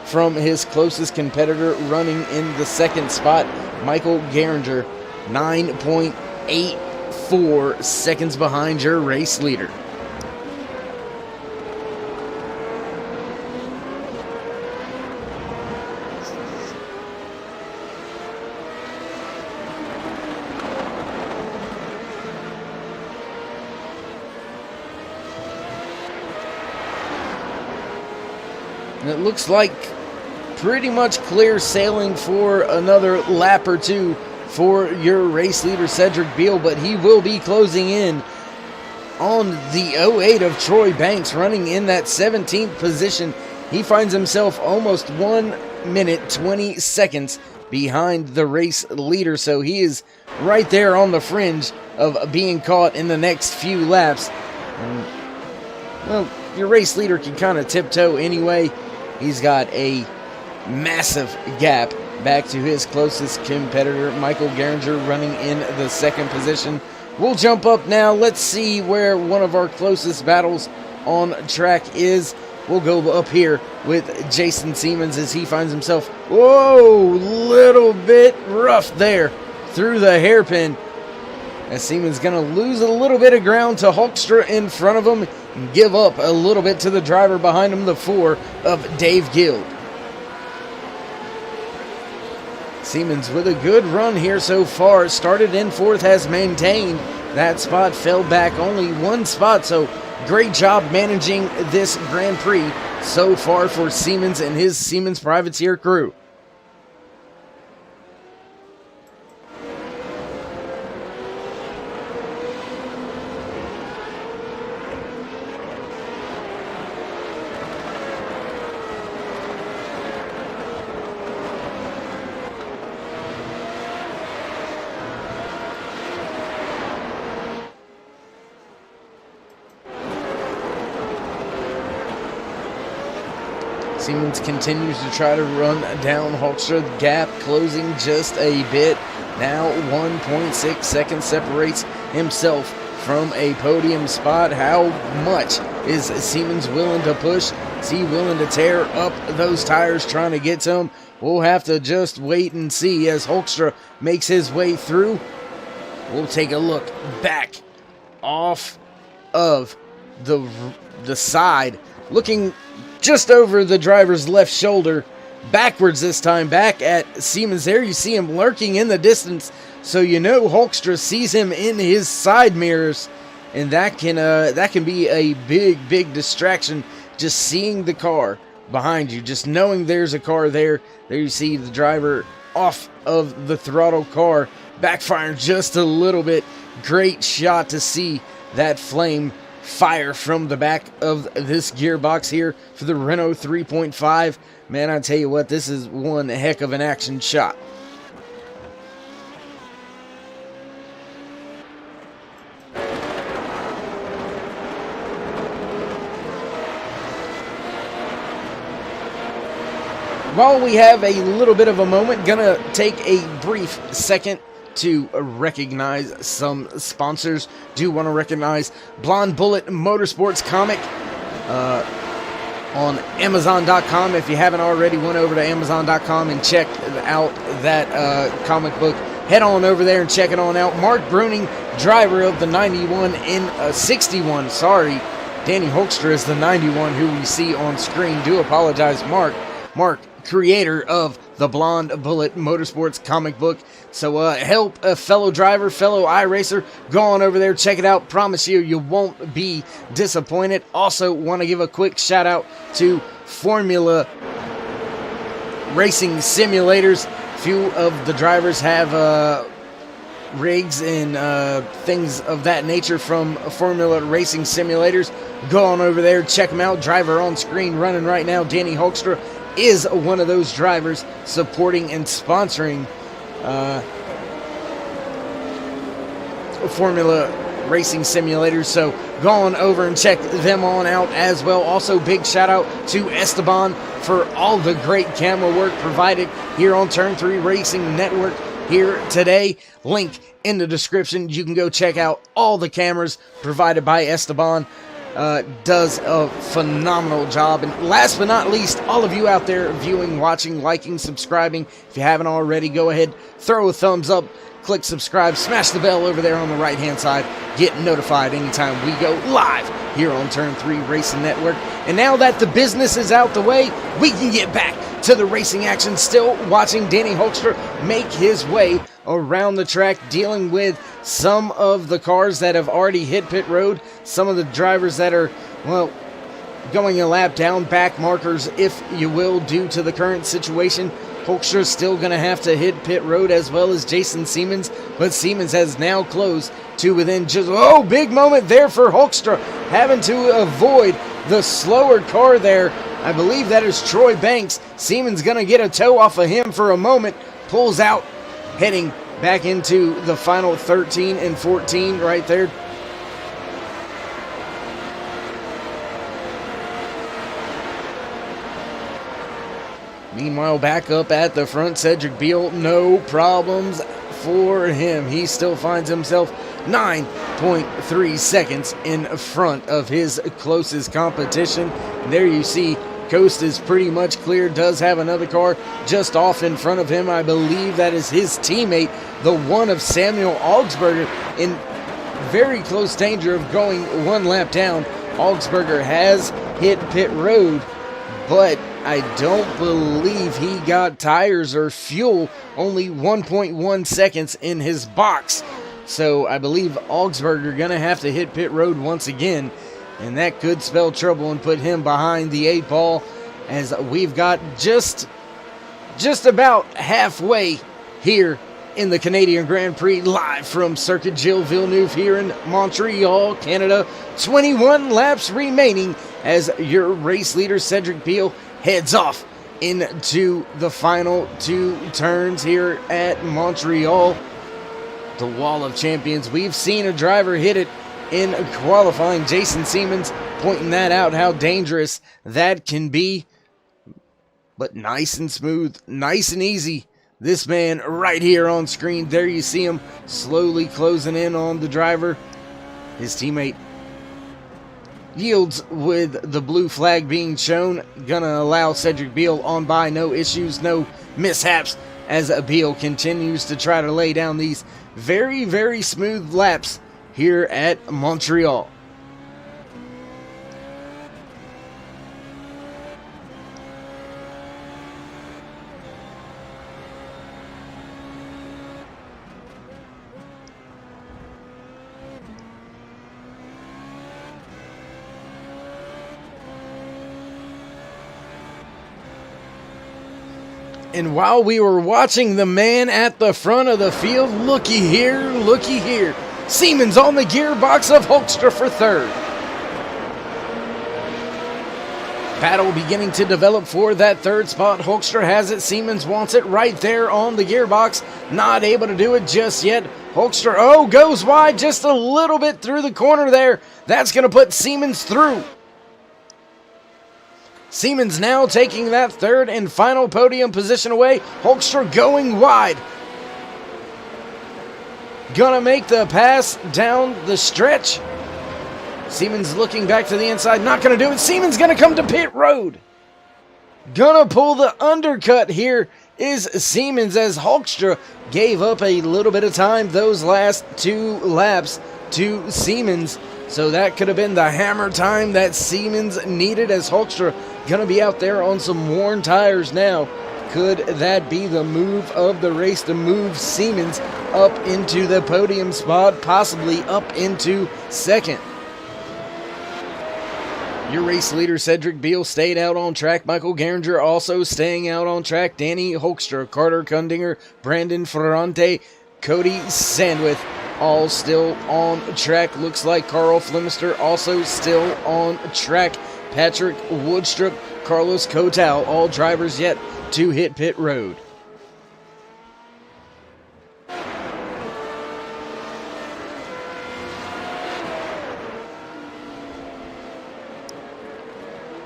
from his closest competitor running in the 2nd spot, Michael Geringer. 9.84 seconds behind your race leader. And it looks like pretty much clear sailing for another lap or 2 for your race leader, Cedric Biel, but he will be closing in on the 08 of Troy Banks, running in that 17th position. He finds himself almost 1 minute 20 seconds behind the race leader, so he is right there on the fringe of being caught in the next few laps. And, well, your race leader can kind of tiptoe anyway. He's got a massive gap back to his closest competitor, Michael Geringer, running in the 2nd position. We'll jump up now. Let's see where one of our closest battles on track is. We'll go up here with Jason Siemens as he finds himself, whoa, little bit rough there through the hairpin. As Siemens going to lose a little bit of ground to Hoekstra in front of him and give up a little bit to the driver behind him, the 4 of Dave Gilles. Siemens with a good run here so far. Started in 4th, has maintained that spot, fell back only 1 spot, so Great job managing this Grand Prix so far for Siemens and his Siemens Privateer crew. Siemens continues to try to run down Hoekstra. The gap closing just a bit. Now 1.6 seconds separates himself from a podium spot. How much is Siemens willing to push? Is he willing to tear up those tires trying to get to him? We'll have to just wait and see as Hoekstra makes his way through. We'll take a look back off of the side, looking just over the driver's left shoulder, backwards this time, back at Siemens. There you see him lurking in the distance, so you know Hoekstra sees him in his side mirrors, and that can be a big distraction. Just seeing the car behind you, just knowing there's a car there. There you see the driver off of the throttle car, backfiring just a little bit. Great shot to see that flame fire from the back of this gearbox here for the Renault 3.5. Man, I tell you what, this is one heck of an action shot. While we have a little bit of a moment, gonna take a brief second to recognize some sponsors. Do want to recognize Blonde Bullet Motorsports comic on Amazon.com. If you haven't already, went over to Amazon.com and checked out that comic book. Head on over there and check it on out. Mark Bruning, driver of the 91 in 61. Sorry, Danny Hoekstra is the 91 who we see on screen. Do apologize, Mark. Mark, creator of the Blonde Bullet Motorsports comic book. So help a fellow driver, fellow iRacer. Go on over there, check it out. Promise you won't be disappointed. Also want to give a quick shout out to Formula Racing Simulators. Few of the drivers have rigs and things of that nature from Formula Racing Simulators. Go on over there, check them out. Driver on screen running right now, Danny Hoekstra, is one of those drivers supporting and sponsoring Formula Racing Simulators. So go on over and check them on out as well. Also, big shout out to Esteban for all the great camera work provided here on Turn 3 Racing Network here today. Link in the description. You can go check out all the cameras provided by Esteban. Does a phenomenal job. And last but not least, all of you out there viewing, watching, liking, subscribing, if you haven't already, go ahead, throw a thumbs up, click subscribe, smash the bell over there on the right hand side, get notified anytime we go live here on Turn 3 Racing Network. And now that the business is out the way, we can get back to the racing action. Still watching Danny Hoekstra make his way around the track, dealing with some of the cars that have already hit pit road, some of the drivers that are, well, going a lap down, back markers, if you will, due to the current situation. Hoekstra's still going to have to hit pit road, as well as Jason Siemens, but Siemens has now closed to within just, oh, big moment there for Hoekstra, having to avoid the slower car there. I believe that is Troy Banks. Siemens going to get a toe off of him for a moment, pulls out, heading back into the final 13 and 14 right there. Meanwhile, back up at the front, Cedric Beal, no problems for him. He still finds himself 9.3 seconds in front of his closest competition. And there you see, coast is pretty much clear. Does have another car just off in front of him. I believe that is his teammate, the one of Samuel Augsburger, in very close danger of going one lap down. Augsburger has hit pit road, but I don't believe he got tires or fuel. Only 1.1 seconds in his box. So I believe Augsburger going to have to hit pit road once again. And that could spell trouble and put him behind the 8 ball, as we've got just about halfway here in the Canadian Grand Prix, live from Circuit Gilles Villeneuve here in Montreal, Canada. 21 laps remaining as your race leader Cedric Beal heads off into the final 2 turns here at Montreal, the Wall of Champions. We've seen a driver hit it in qualifying, Jason Siemens, pointing that out, how dangerous that can be. But nice and smooth, nice and easy. This man right here on screen, there you see him slowly closing in on the driver. His teammate yields with the blue flag being shown. Gonna allow Cedric Beal on by, no issues, no mishaps, as Beal continues to try to lay down these very, very smooth laps here at Montreal. And while we were watching the man at the front of the field, looky here. Siemens on the gearbox of Hoekstra for 3rd. Battle beginning to develop for that 3rd spot. Hoekstra has it. Siemens wants it right there on the gearbox. Not able to do it just yet. Hoekstra, goes wide just a little bit through the corner there. That's going to put Siemens through. Siemens now taking that 3rd and final podium position away. Hoekstra going wide. Gonna make the pass down the stretch. Siemens looking back to the inside, not gonna do it. Siemens gonna come to pit road. Gonna pull the undercut here is Siemens, as Hoekstra gave up a little bit of time those last 2 laps to Siemens. So that could have been the hammer time that Siemens needed, as Hoekstra gonna be out there on some worn tires now. Could that be the move of the race to move Siemens up into the podium spot, possibly up into 2nd? Your race leader Cedric Beal stayed out on track. Michael Geringer also staying out on track. Danny Hoekstra, Carter Kundinger, Brandon Ferrante, Cody Sandwith, all still on track. Looks like Carl Flemister also still on track. Patrick Woodstrup, Carlos Cotal, all drivers yet to hit pit road.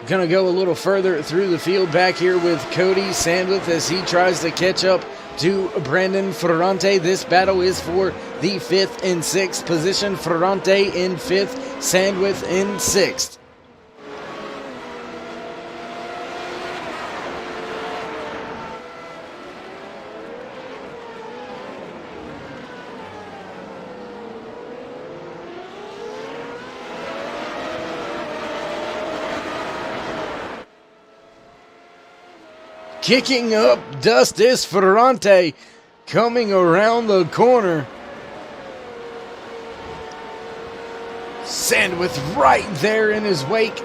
Gonna go a little further through the field back here with Cody Sandwith as he tries to catch up to Brandon Ferrante. This battle is for the 5th and 6th position. Ferrante in 5th, Sandwith in 6th. Kicking up dust is Ferrante coming around the corner. Sandwith right there in his wake.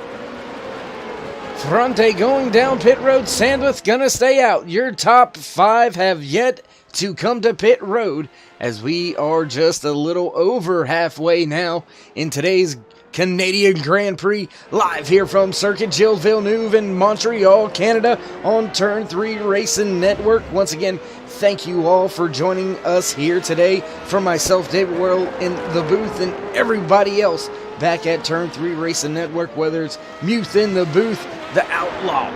Ferrante going down pit road. Sandwith gonna stay out. Your top 5 have yet to come to pit road, as we are just a little over halfway now in today's Canadian Grand Prix, live here from Circuit Gilles Villeneuve in Montreal, Canada, on Turn 3 Racing Network. Once again, thank you all for joining us here today. For myself, David Worrell in the booth, and everybody else back at Turn 3 Racing Network, whether it's Muth in the booth, the Outlaw,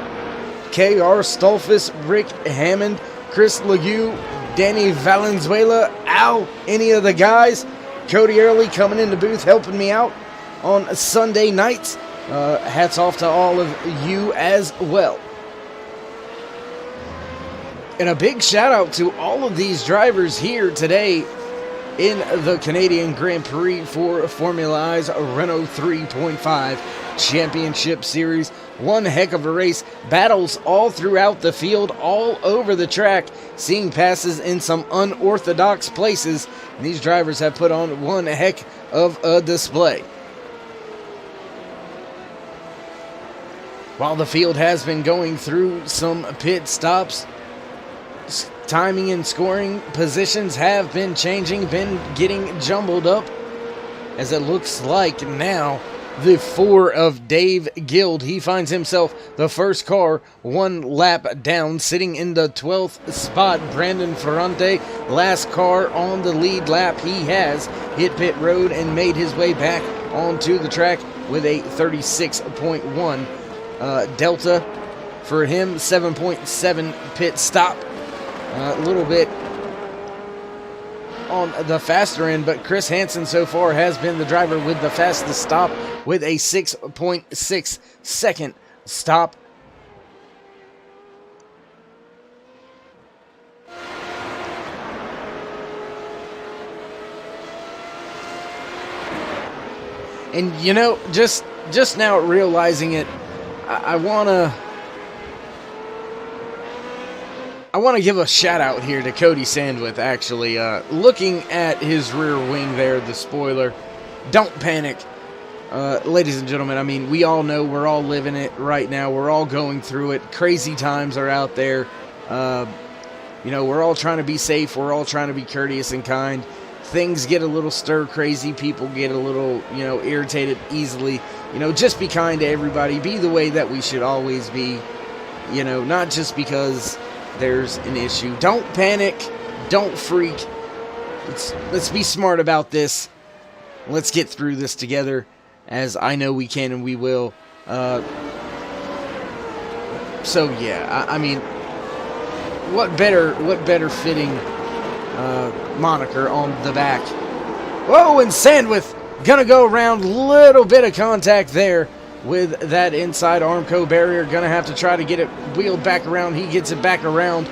KR Stolfus, Rick Hammond, Chris Legue, Danny Valenzuela, Al, any of the guys, Cody Early coming in the booth helping me out on Sunday nights. Hats off to all of you as well. And a big shout out to all of these drivers here today in the Canadian Grand Prix for Formula I's Renault 3.5 Championship Series. One heck of a race. Battles all throughout the field, all over the track, seeing passes in some unorthodox places. And these drivers have put on one heck of a display. while the field has been going through some pit stops, timing and scoring positions have been changing, been getting jumbled up, as it looks like now the 4 of Dave Gilles. He finds himself the first car 1 lap down, sitting in the 12th spot. Brandon Ferrante, last car on the lead lap. He has hit pit road and made his way back onto the track with a 36.1 delta for him, 7.7 pit stop. A little bit on the faster end, but Chris Hansen so far has been the driver with the fastest stop with a 6.6 second stop. And you know, just now realizing it, I want to give a shout out here to Cody Sandwith, actually. Looking at his rear wing there, the spoiler, don't panic. Ladies and gentlemen, I mean, we all know, we're all living it right now. We're all going through it. Crazy times are out there. You know, we're all trying to be safe. We're all trying to be courteous and kind. Things get a little stir crazy. People get a little, you know, irritated easily. You know, just be kind to everybody. Be the way that we should always be. You know, not just because there's an issue. Don't panic. Don't freak. Let's be smart about this. Let's get through this together, as I know we can and we will. So yeah, I mean, what better fitting moniker on the back. Whoa, and Sandwith gonna go around. Little bit of contact there with that inside Armco barrier. Gonna have to try to get it wheeled back around. He gets it back around.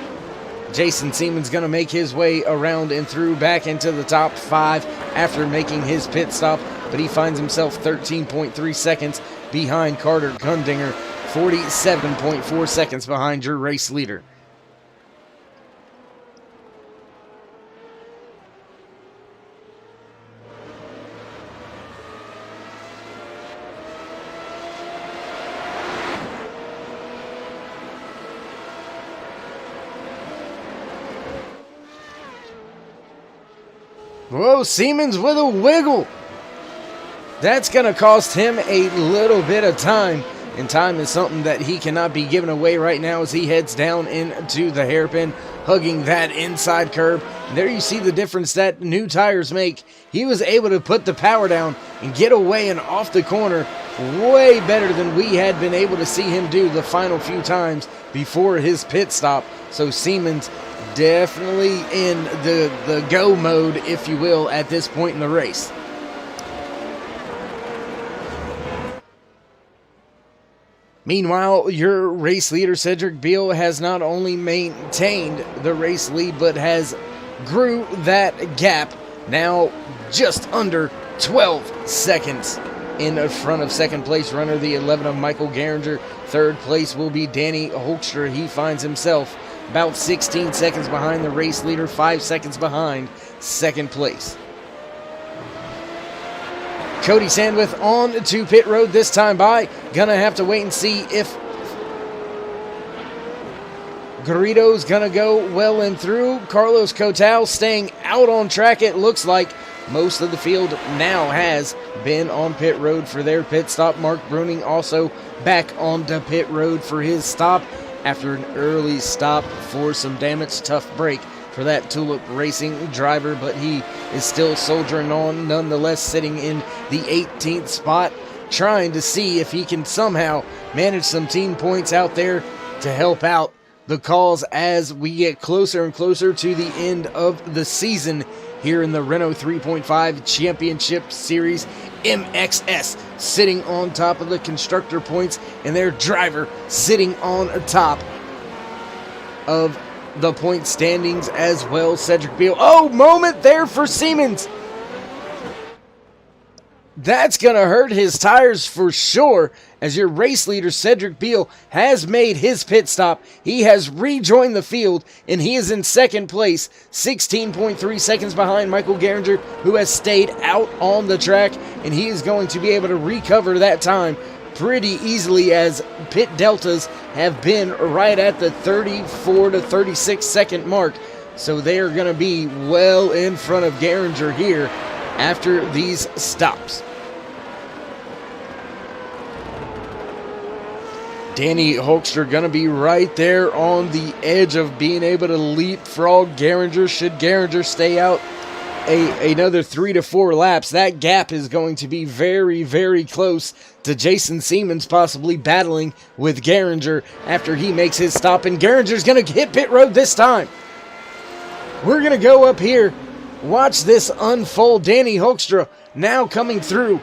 Jason Seaman's gonna make his way around and through back into the top 5 after making his pit stop, but he finds himself 13.3 seconds behind Carter Gundinger, 47.4 seconds behind your race leader. Whoa, Siemens with a wiggle. That's going to cost him a little bit of time. And time is something that he cannot be given away right now as he heads down into the hairpin, hugging that inside curb. And there you see the difference that new tires make. He was able to put the power down and get away and off the corner way better than we had been able to see him do the final few times before his pit stop. So Siemens definitely in the go mode, if you will, at this point in the race. Meanwhile, your race leader, Cedric Beal, has not only maintained the race lead, but has grew that gap, now just under 12 seconds in front of second place runner, the 11 of Michael Geringer. Third place will be Danny Holkstra. He finds himself about 16 seconds behind the race leader, 5 seconds behind second place. Cody Sandwith on to pit road this time by. Gonna have to wait and see if Garrido's gonna go well and through. Carlos Cotal staying out on track. It looks like most of the field now has been on pit road for their pit stop. Mark Bruning also back onto pit road for his stop after an early stop for some damage. Tough break for that Tulip Racing driver, but he is still soldiering on, nonetheless sitting in the 18th spot, trying to see if he can somehow manage some team points out there to help out the cause as we get closer and closer to the end of the season here in the Renault 3.5 Championship Series. MXS sitting on top of the constructor points, and their driver sitting on top of the point standings as well, Cedric Beal. Oh, moment there for Siemens. That's going to hurt his tires for sure, as your race leader, Cedric Beal, has made his pit stop. He has rejoined the field, and he is in second place, 16.3 seconds behind Michael Geringer, who has stayed out on the track, and he is going to be able to recover that time pretty easily, as pit deltas have been right at the 34 to 36 second mark. So they are going to be well in front of Gehringer here after these stops. Danny Hoekstra going to be right there on the edge of being able to leapfrog Gehringer. Should Gehringer stay out another 3 to 4 laps, that gap is going to be very, very close to Jason Siemens possibly battling with Gehringer after he makes his stop. And Gehringer's going to hit pit road this time. We're going to go up here. Watch this unfold. Danny Hoekstra now coming through.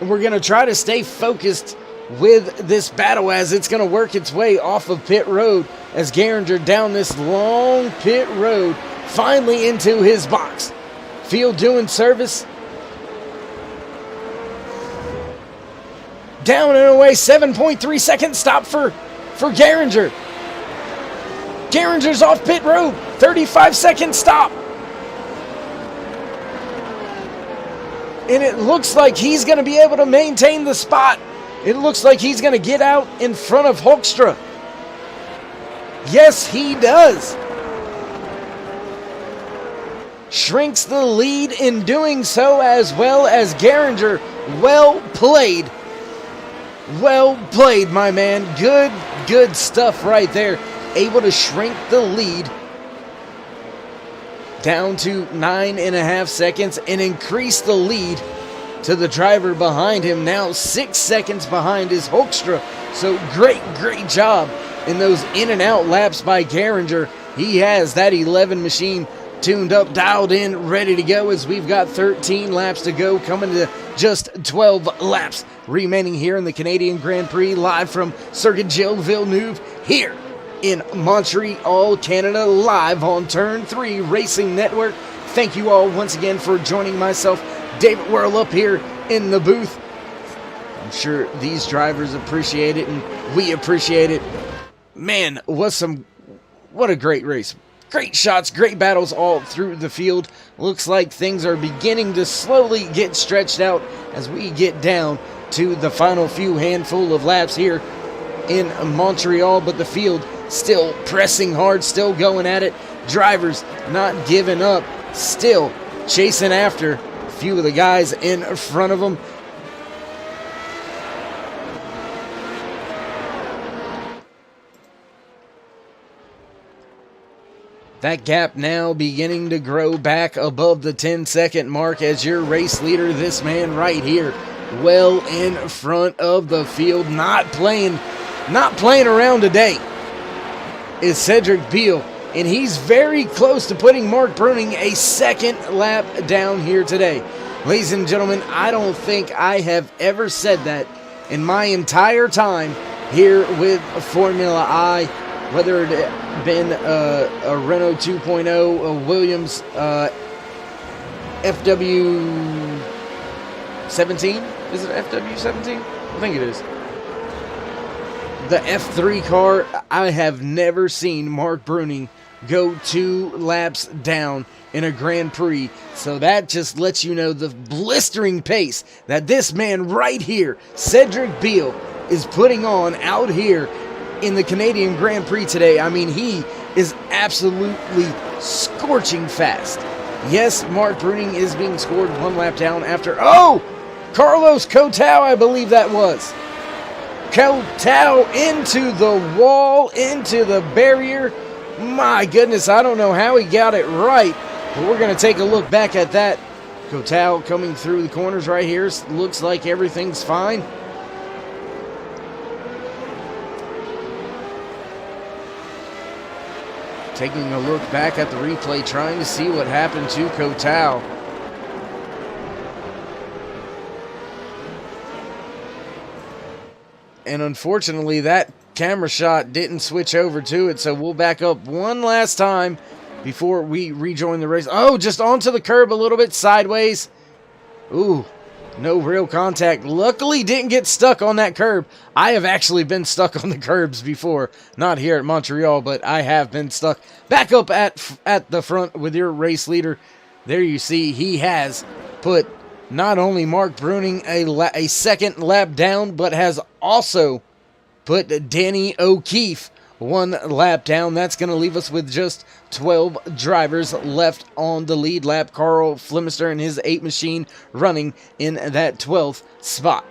And we're going to try to stay focused with this battle as it's going to work its way off of pit road as Gehringer down this long pit road finally into his box. Field doing service. Down and away, 7.3 second stop for Gehringer. Gehringer's off pit road, 35 second stop. And it looks like he's going to be able to maintain the spot. It looks like he's going to get out in front of Hoekstra. Yes, he does. Shrinks the lead in doing so, as well as Gehringer. Well played. Well played, my man. Good stuff right there. Able to shrink the lead down to 9.5 seconds and increase the lead to the driver behind him. Now 6 seconds behind is Hoekstra. So great job in those in and out laps by Gehringer. He has that 11 machine tuned up, dialed in, ready to go, as we've got 13 laps to go, coming to just 12 laps remaining here in the Canadian Grand Prix, live from Circuit Gilles Villeneuve here in Montreal, Canada, live on Turn 3 Racing Network. Thank you all once again for joining myself, David Whirl, up here in the booth. I'm sure these drivers appreciate it, and we appreciate it. Man, what a great race. Great shots, great battles all through the field. Looks like things are beginning to slowly get stretched out as we get down to the final few handful of laps here in Montreal, but the field still pressing hard, still going at it. Drivers not giving up, still chasing after a few of the guys in front of them. That gap now beginning to grow back above the 10-second mark as your race leader, this man right here, well in front of the field, not playing around today, is Cedric Beal, and he's very close to putting Mark Bruning a second lap down here today. Ladies and gentlemen, I don't think I have ever said that in my entire time here with Formula I, whether it had been a Renault 2.0, a Williams FW17? Is it FW17? I think it is. The F3 car, I have never seen Mark Bruning go 2 laps down in a Grand Prix. So that just lets you know the blistering pace that this man right here, Cedric Beal, is putting on out here in the Canadian Grand Prix today. I mean, he is absolutely scorching fast. Yes, Mark Bruning is being scored 1 lap down after, Carlos Cotau, I believe that was. Cotau into the wall, into the barrier. My goodness, I don't know how he got it right, but we're going to take a look back at that. Cotau coming through the corners right here. Looks like everything's fine. Taking a look back at the replay, trying to see what happened to Cotau. And unfortunately, that camera shot didn't switch over to it, so we'll back up one last time before we rejoin the race. Oh, just onto the curb a little bit sideways. Ooh, no real contact. Luckily, didn't get stuck on that curb. I have actually been stuck on the curbs before. Not here at Montreal, but I have been stuck. Back up at the front with your race leader. There you see he has put not only Mark Bruning a second lap down, but has also put Danny O'Keefe 1 lap down. That's going to leave us with just 12 drivers left on the lead lap. Carl Flemister and his 8 machine running in that 12th spot.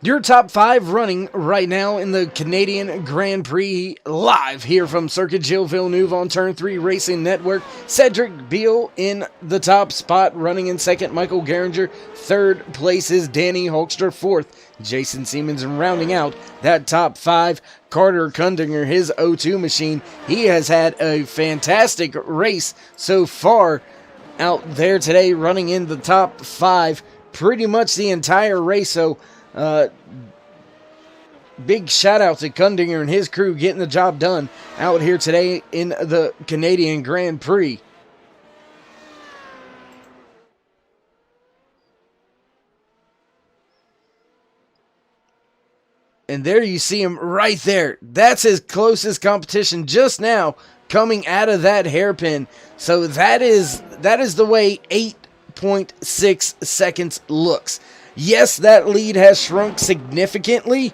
Your top 5 running right now in the Canadian Grand Prix, live here from Circuit Gilles Villeneuve on Turn 3 Racing Network. Cedric Beal in the top spot, running in second, Michael Geringer. Third place is Danny Hoekstra. Fourth, Jason Siemens. Rounding out that top 5, Carter Kundinger, his O2 machine. He has had a fantastic race so far out there today, running in the top 5 pretty much the entire race. So, big shout out to Kundinger and his crew getting the job done out here today in the Canadian Grand Prix. And there you see him right there. That's his closest competition just now coming out of that hairpin. So that is the way 8.6 seconds looks. Yes, that lead has shrunk significantly,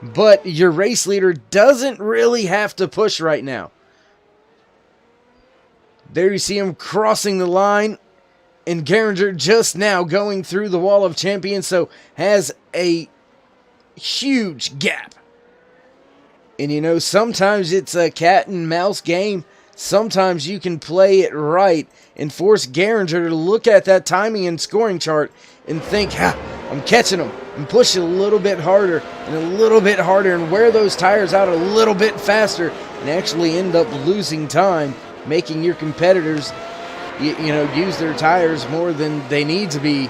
but your race leader doesn't really have to push right now. There you see him crossing the line, and Geringer just now going through the wall of champions, so has a huge gap. And you know, sometimes it's a cat and mouse game. Sometimes you can play it right and force Geringer to look at that timing and scoring chart and think, I'm catching him, and push it a little bit harder and a little bit harder and wear those tires out a little bit faster and actually end up losing time, making your competitors use their tires more than they need to be,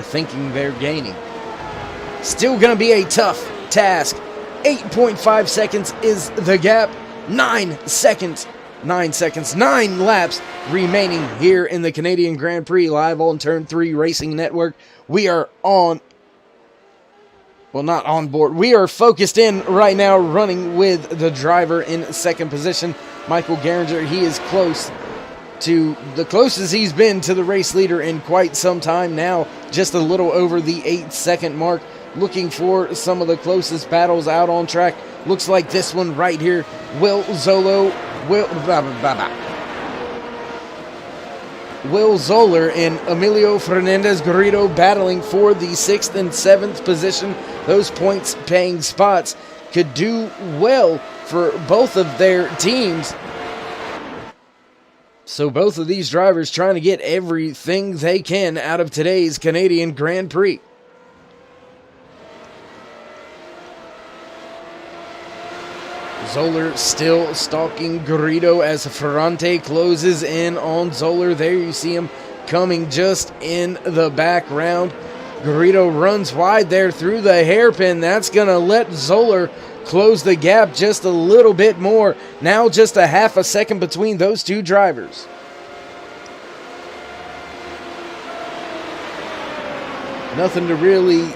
thinking they're gaining. Still going to be a tough task. 8.5 seconds is the gap. 9 laps remaining here in the Canadian Grand Prix, live on Turn 3 Racing Network. We are not on board. We are focused in right now, running with the driver in second position, Michael Geringer. He is close to the closest he's been to the race leader in quite some time now, just a little over the 8-second mark. Looking for some of the closest battles out on track. Looks like this one right here. Will Zoller and Emilio Fernandez Garrido battling for the 6th and 7th position. Those points paying spots could do well for both of their teams. So both of these drivers trying to get everything they can out of today's Canadian Grand Prix. Zoller still stalking Garrido as Ferrante closes in on Zoller. There you see him coming just in the background. Garrido runs wide there through the hairpin. That's going to let Zoller close the gap just a little bit more. Now just a half a second between those two drivers. Nothing to really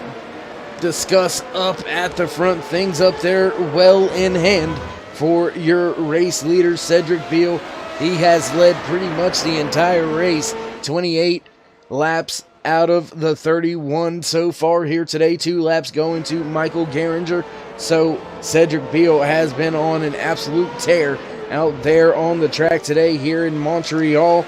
discuss up at the front. Things up there well in hand for your race leader, Cedric Beal. He has led pretty much the entire race. 28 laps out of the 31 so far here today. 2 laps going to Michael Geringer. So Cedric Beal has been on an absolute tear out there on the track today here in Montreal.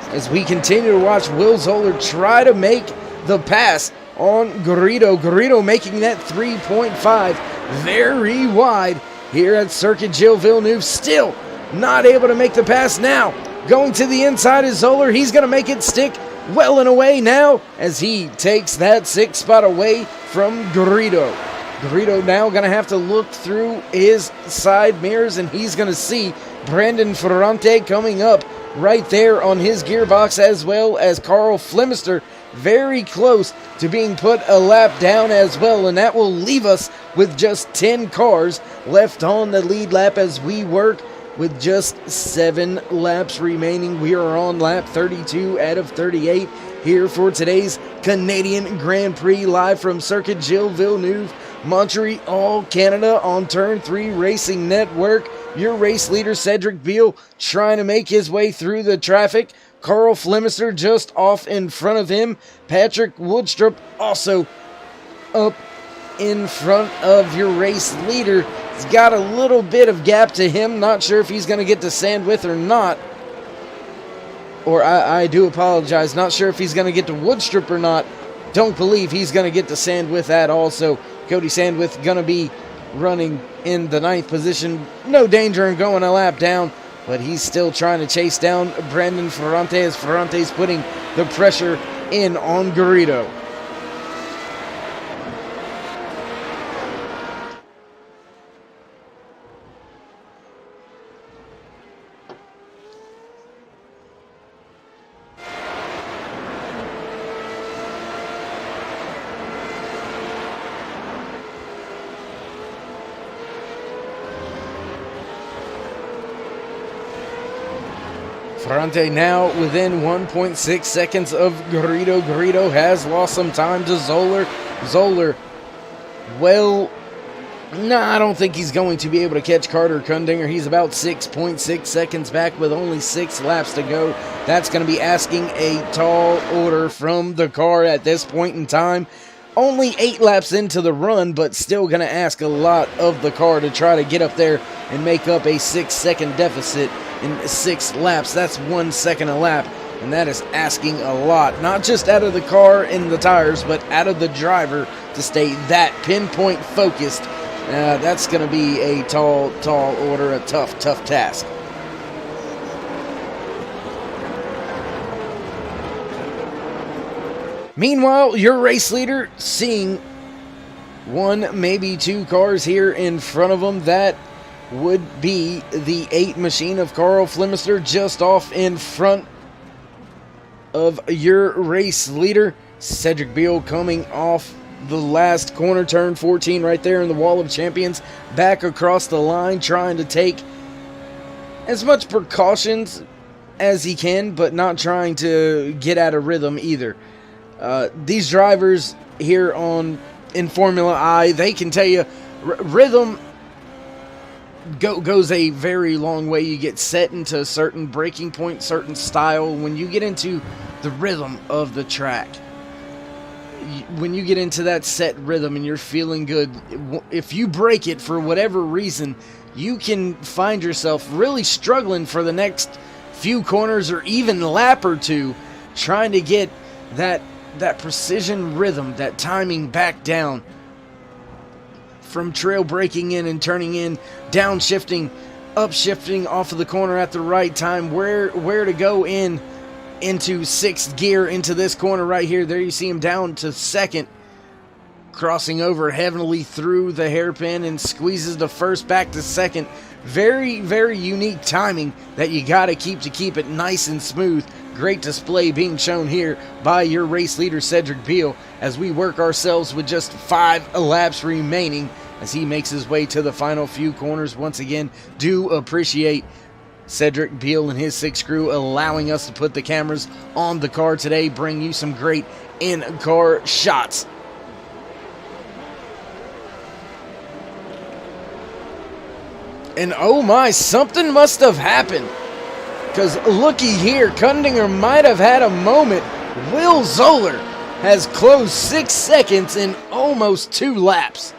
As we continue to watch Will Zoller try to make the pass on Garrido. Garrido making that 3.5 very wide here at Circuit Gilles Villeneuve. Still not able to make the pass now. Going to the inside is Zoller. He's going to make it stick well and away now as he takes that 6th spot away from Garrido. Garrido now going to have to look through his side mirrors, and he's going to see Brandon Ferrante coming up right there on his gearbox, as well as Carl Flemister very close to being put a lap down as well, and that will leave us with just 10 cars left on the lead lap as we work with just 7 laps remaining. We are on lap 32 out of 38 here for today's Canadian Grand Prix, live from Circuit Gilles Villeneuve, Montreal, Canada, on Turn 3 Racing Network. your race leader, Cedric Beal, trying to make his way through the traffic. Carl Flemister just off in front of him. Patrick Woodstrup also up in front of your race leader. He's got a little bit of gap to him. Not sure if he's going to get to Sandwith or not. Or I do apologize. Not sure if he's going to get to Woodstrup or not. Don't believe he's going to get to Sandwith at all. So Cody Sandwith going to be running in the 9th position. No danger in going a lap down. But he's still trying to chase down Brandon Ferrante as Ferrante's putting the pressure in on Garrido. Ferrante now within 1.6 seconds of Garrido. Garrido has lost some time to Zoller. Zoller, well, I don't think he's going to be able to catch Carter Kundinger. He's about 6.6 seconds back with only 6 laps to go. That's going to be asking a tall order from the car at this point in time. Only 8 laps into the run, but still going to ask a lot of the car to try to get up there and make up a 6-second deficit in 6 laps. That's 1 second a lap, and that is asking a lot. Not just out of the car and the tires, but out of the driver to stay that pinpoint focused. That's going to be a tall order, a tough task. Meanwhile, your race leader seeing 1, maybe 2 cars here in front of him. That would be the 8 machine of Carl Flemister just off in front of your race leader. Cedric Beal coming off the last corner, turn 14 right there in the Wall of Champions. Back across the line, trying to take as much precautions as he can, but not trying to get out of rhythm either. These drivers here in Formula I, they can tell you rhythm goes a very long way. You get set into a certain breaking point, certain style. When you get into the rhythm of the track, when you get into that set rhythm and you're feeling good, if you break it for whatever reason, you can find yourself really struggling for the next few corners or even lap or two, trying to get that precision rhythm, that timing back down. From trail braking in and turning in, downshifting, upshifting off of the corner at the right time, where to go into 6th gear into this corner right here. There you see him down to 2nd, crossing over heavily through the hairpin and squeezes the 1st back to 2nd. Very, very unique timing that you got to keep it nice and smooth. Great display being shown here by your race leader, Cedric Beal, as we work ourselves with just 5 laps remaining as he makes his way to the final few corners. Once again, do appreciate Cedric Beal and his 6 crew allowing us to put the cameras on the car today, bring you some great in-car shots. And oh my, something must have happened. Because looky here, Kundinger might have had a moment. Will Zoller has closed 6 seconds in almost 2 laps.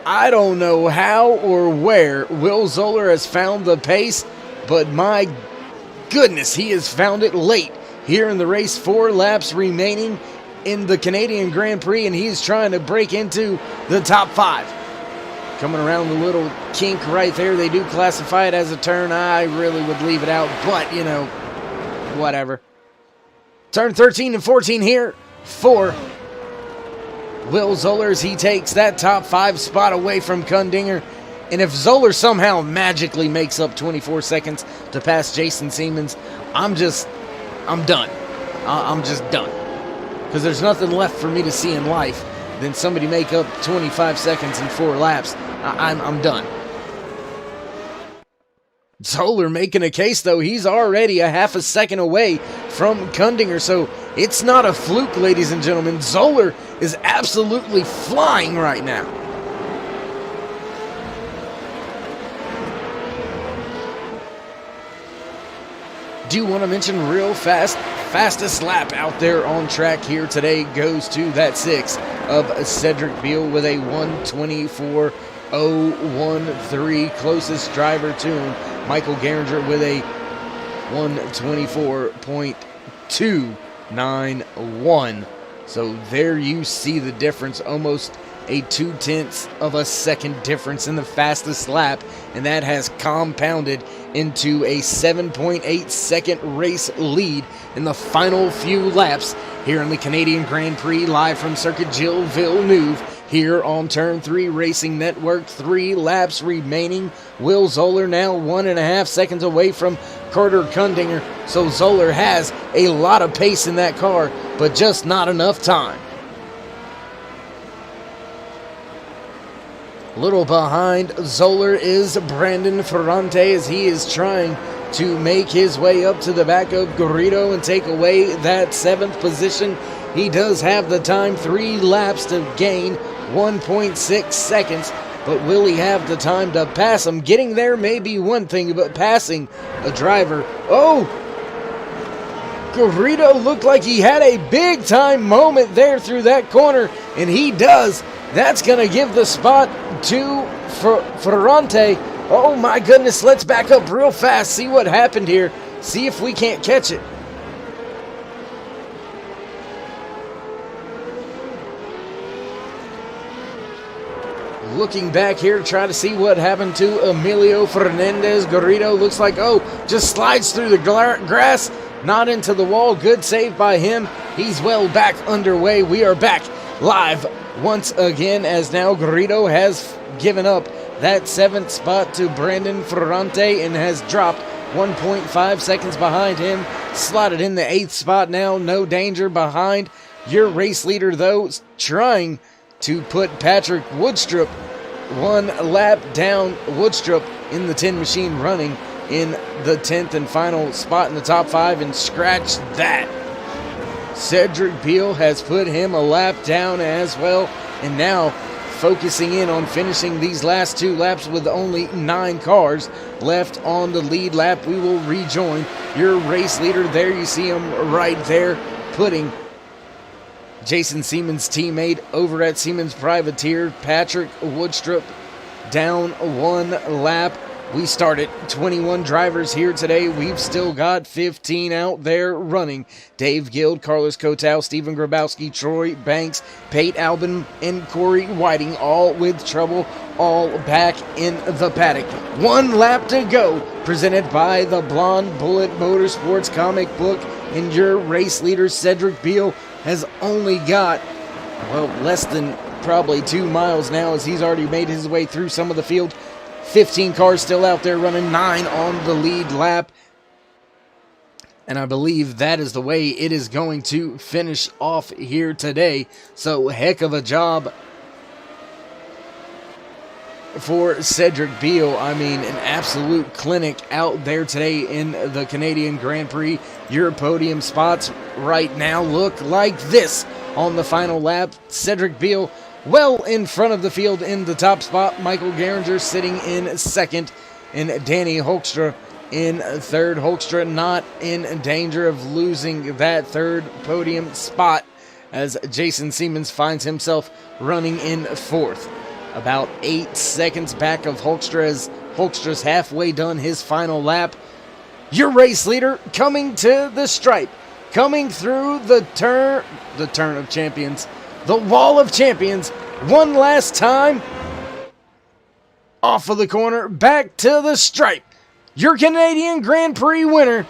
I don't know how or where Will Zoller has found the pace, but my goodness, he has found it late here in the race. 4 laps remaining in the Canadian Grand Prix, and he's trying to break into the top 5. Coming around the little kink right there. They do classify it as a turn. I really would leave it out, but, you know, whatever. Turn 13 and 14 here for Will Zoller as he takes that top 5 spot away from Kundinger. And if Zoller somehow magically makes up 24 seconds to pass Jason Siemens, I'm done. I'm just done. Because there's nothing left for me to see in life than somebody make up 25 seconds in 4 laps. I'm done. Zoller making a case, though. He's already a half a second away from Kundinger, so it's not a fluke, ladies and gentlemen. Zoller is absolutely flying right now. Do want to mention real fast, fastest lap out there on track here today goes to that 6 of Cedric Beal with a 1:24.013. Closest driver to him, Michael Gehringer, with a 1:24.291. So there you see the difference, almost a 0.2 of a second difference in the fastest lap, and that has compounded into a 7.8 second race lead in the final few laps here in the Canadian Grand Prix, live from Circuit Gilles Villeneuve here on Turn 3 Racing Network. 3 laps remaining. Will Zoller now 1.5 seconds away from Carter Kundinger, so Zoller has a lot of pace in that car, but just not enough time. Little behind Zoller is Brandon Ferrante as he is trying to make his way up to the back of Garrido and take away that 7th position. He does have the time, 3 laps to gain 1.6 seconds, but will he have the time to pass him? Getting there may be one thing, but passing a driver. Oh! Garrido looked like he had a big time moment there through that corner, and he does. That's going to give the spot to Ferrante. Oh my goodness, let's back up real fast, see what happened here, see if we can't catch it. Looking back here to try to see what happened to Emilio Fernandez. Garrido looks like, just slides through the grass, not into the wall. Good save by him. He's well back underway. We are back live once again as now Garrido has given up that 7th spot to Brandon Ferrante and has dropped 1.5 seconds behind him. Slotted in the 8th spot now. No danger behind your race leader, though, trying to put Patrick Woodstrup 1 lap down. Woodstrup in the 10 machine running in the 10th and final spot in the top 5, and scratch that. Cedric Beal has put him a lap down as well, and now focusing in on finishing these last 2 laps with only 9 cars left on the lead lap. We will rejoin your race leader. There you see him right there, putting Jason Siemens' teammate over at Siemens Privateer, Patrick Woodstrup, down 1 lap. We started 21 drivers here today. We've still got 15 out there running. Dave Gilles, Carlos Kotow, Stephen Grabowski, Troy Banks, Pate Albin, and Corey Whiting, all with trouble, all back in the paddock. 1 lap to go, presented by the Blonde Bullet Motorsports comic book, and your race leader, Cedric Beal, has only got, less than probably 2 miles now, as he's already made his way through some of the field. 15 cars still out there running, 9 on the lead lap. And I believe that is the way it is going to finish off here today. So heck of a job for Cedric Beal. I mean, an absolute clinic out there today in the Canadian Grand Prix. Your podium spots right now look like this on the final lap. Cedric Beal well in front of the field in the top spot. Michael Gehringer sitting in 2nd, and Danny Hoekstra in 3rd. Hoekstra not in danger of losing that 3rd podium spot as Jason Siemens finds himself running in 4th. About 8 seconds back of Hoekstra as Hoekstra's halfway done his final lap. Your race leader coming to the stripe, coming through the turn of champions, the wall of champions, one last time, off of the corner, back to the stripe. Your Canadian Grand Prix winner,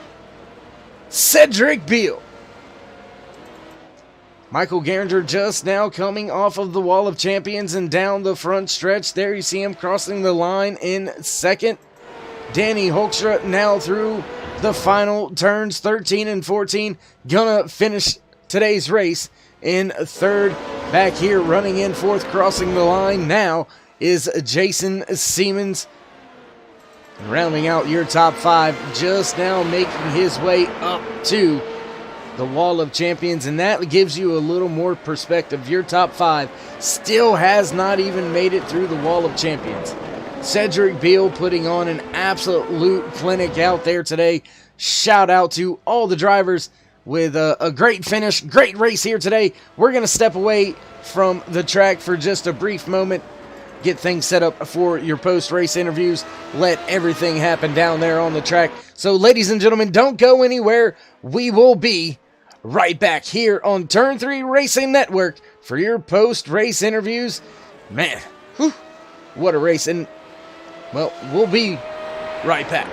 Cedric Beal. Michael Gehringer just now coming off of the wall of champions and down the front stretch. There you see him crossing the line in 2nd. Danny Hoekstra now through the final turns 13 and 14. Gonna finish today's race in 3rd. Back here running in 4th, crossing the line now is Jason Siemens. Rounding out your top 5, just now making his way up to the wall of champions, and that gives you a little more perspective. Your top 5 still has not even made it through the wall of champions. Cedric Beal putting on an absolute clinic out there today, shout out to all the drivers with a great finish, great race here today. We're going to step away from the track for just a brief moment, get things set up for your post-race interviews, let everything happen down there on the track. So, ladies and gentlemen, don't go anywhere. We will be right back here on Turn 3 Racing Network for your post-race interviews. Man, whew, what a race. And, well, we'll be right back.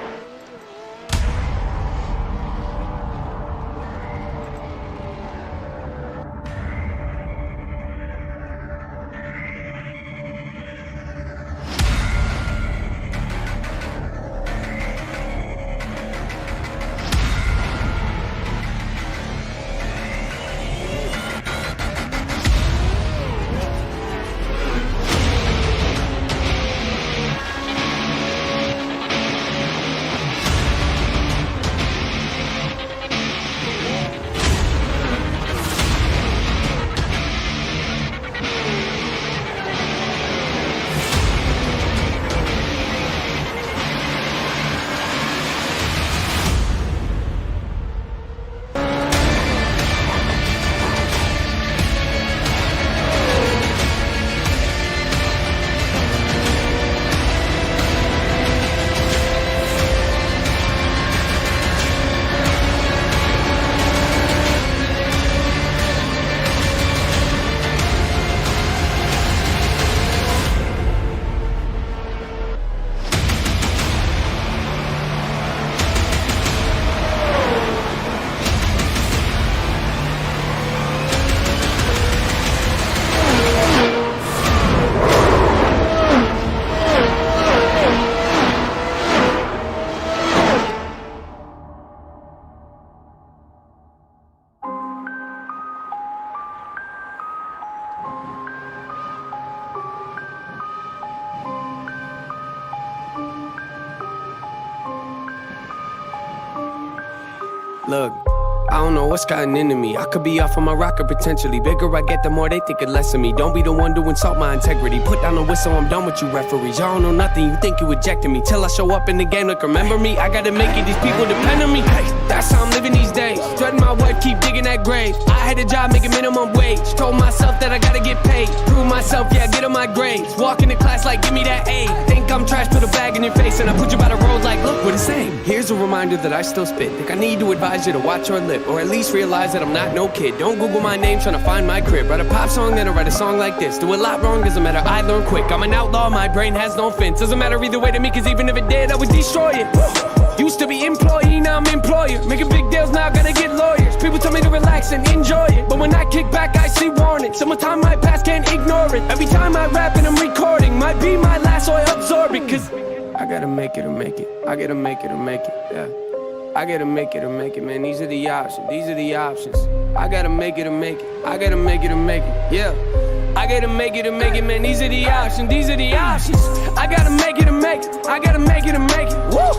Look, I don't know what's gotten into me. I could be off on my rocker potentially. Bigger I get, the more they think it less of me. Don't be the one to insult my integrity. Put down the whistle, I'm done with you referees. Y'all don't know nothing, you think you ejected me. Till I show up in the game, like remember me. I gotta make it, these people depend on me. Hey, that's how I'm living these days. Threading my word, keep digging that grave. I had a job making minimum wage. Told myself that I gotta get paid. Prove myself, yeah, get on my grades. Walk into class like, give me that A. Think I'm trash, put a bag in your face. And I put you by the road like, look what it's saying. Here's a reminder that I still spit. Think I need to advise you to watch your lip, or at least realize that I'm not no kid. Don't Google my name trying to find my crib. Write a pop song, then I write a song like this. Do a lot wrong, doesn't matter, I learn quick. I'm an outlaw, my brain has no fence. Doesn't matter either way to me, cause even if it did, I would destroy it. Used to be employee, now I'm employer. Making big deals, now I gotta get lawyers. People tell me to relax and enjoy it, but when I kick back, I see warning. Summertime, my past, can't ignore it. Every time I rap and I'm recording, might be my last, so I absorb it. Cause I gotta make it or make it. I gotta make it or make it, yeah. I gotta make it or make it, man. These are the options. These are the options. I gotta make it or make it. I gotta make it or make it. Yeah. I gotta make it or make it, man. These are the options. These are the options. I gotta make it or make it. I gotta make it or make it. Woo!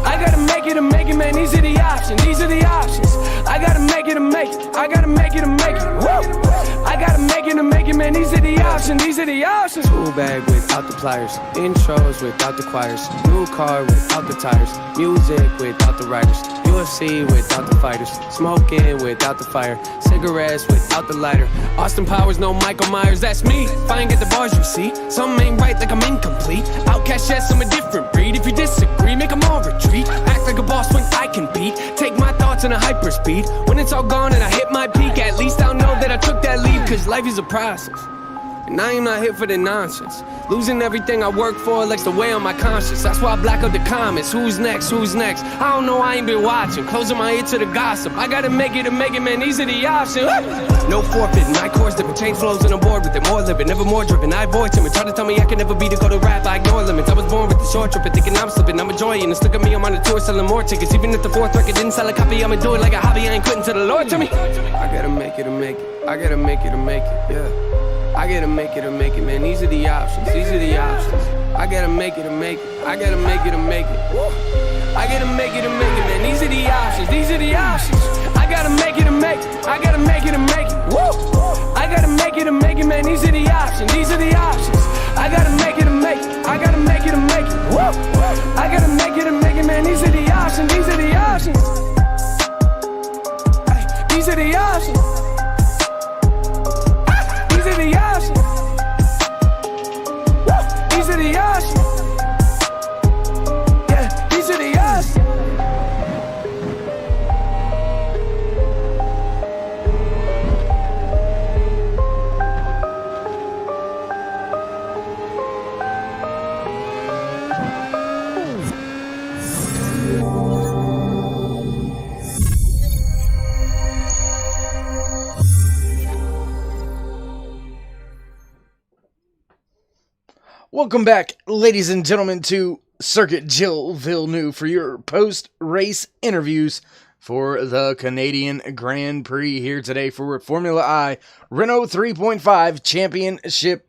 I gotta make it or make it, man. These are the options. These are the options. I gotta make it or make it. I gotta make it or make it. Woo! I gotta make it or make it, man. These are the options. These are the options. Tool bag without the pliers. Intros without the choirs. New car without the tires. Music without the writers. UFC without the fighters. Smoking without the fire. Cigarettes without the lighter. Austin Powers, no Michael Myers. That's me. If I ain't get the bars, you see. Something ain't right, like I'm incomplete. Outcast, yes, I'm a different breed. If you disagree, make them all retreat. Act like a boss when I can beat. Take my thoughts in a hyperspeed. When it's all gone and I hit my peak, at least I'll know that I took that leap. Cause life is a process, and I am not here for the nonsense. Losing everything I work for likes to weigh on my conscience. That's why I black out the comments. Who's next? Who's next? I don't know, I ain't been watching. Closing my ear to the gossip. I gotta make it or make it, man. These are the options. No forfeit, my course different. Change flows and I'm bored with it. More living, never more driven. I avoid timid. Try to tell me I can never be to go to rap. I ignore limits. I was born with the short trip and thinking I'm slipping. I'm enjoying this. Look at me, I'm on a tour selling more tickets. Even if the fourth record didn't sell a copy, I'ma do it like a hobby. I ain't quitting till the Lord to me. I gotta make it or make it. I gotta make it or make it, yeah. I gotta make it or make it, man. These are the options. These are the options. I gotta make it or make it. I gotta make it or make it. Woo. I gotta make it or make it, man. These are the options. These are the options. I gotta make it or make it. I gotta make it or make it. Woo. I gotta make it or make it, man. These are the options. These are the options. I gotta make it or make it. I gotta make it or make it. Woo. I gotta make it or make it, man. These are the options. These are the options. Welcome back, ladies and gentlemen, to Circuit Gilles Villeneuve for your post-race interviews for the Canadian Grand Prix here today for Formula I Renault 3.5 Championship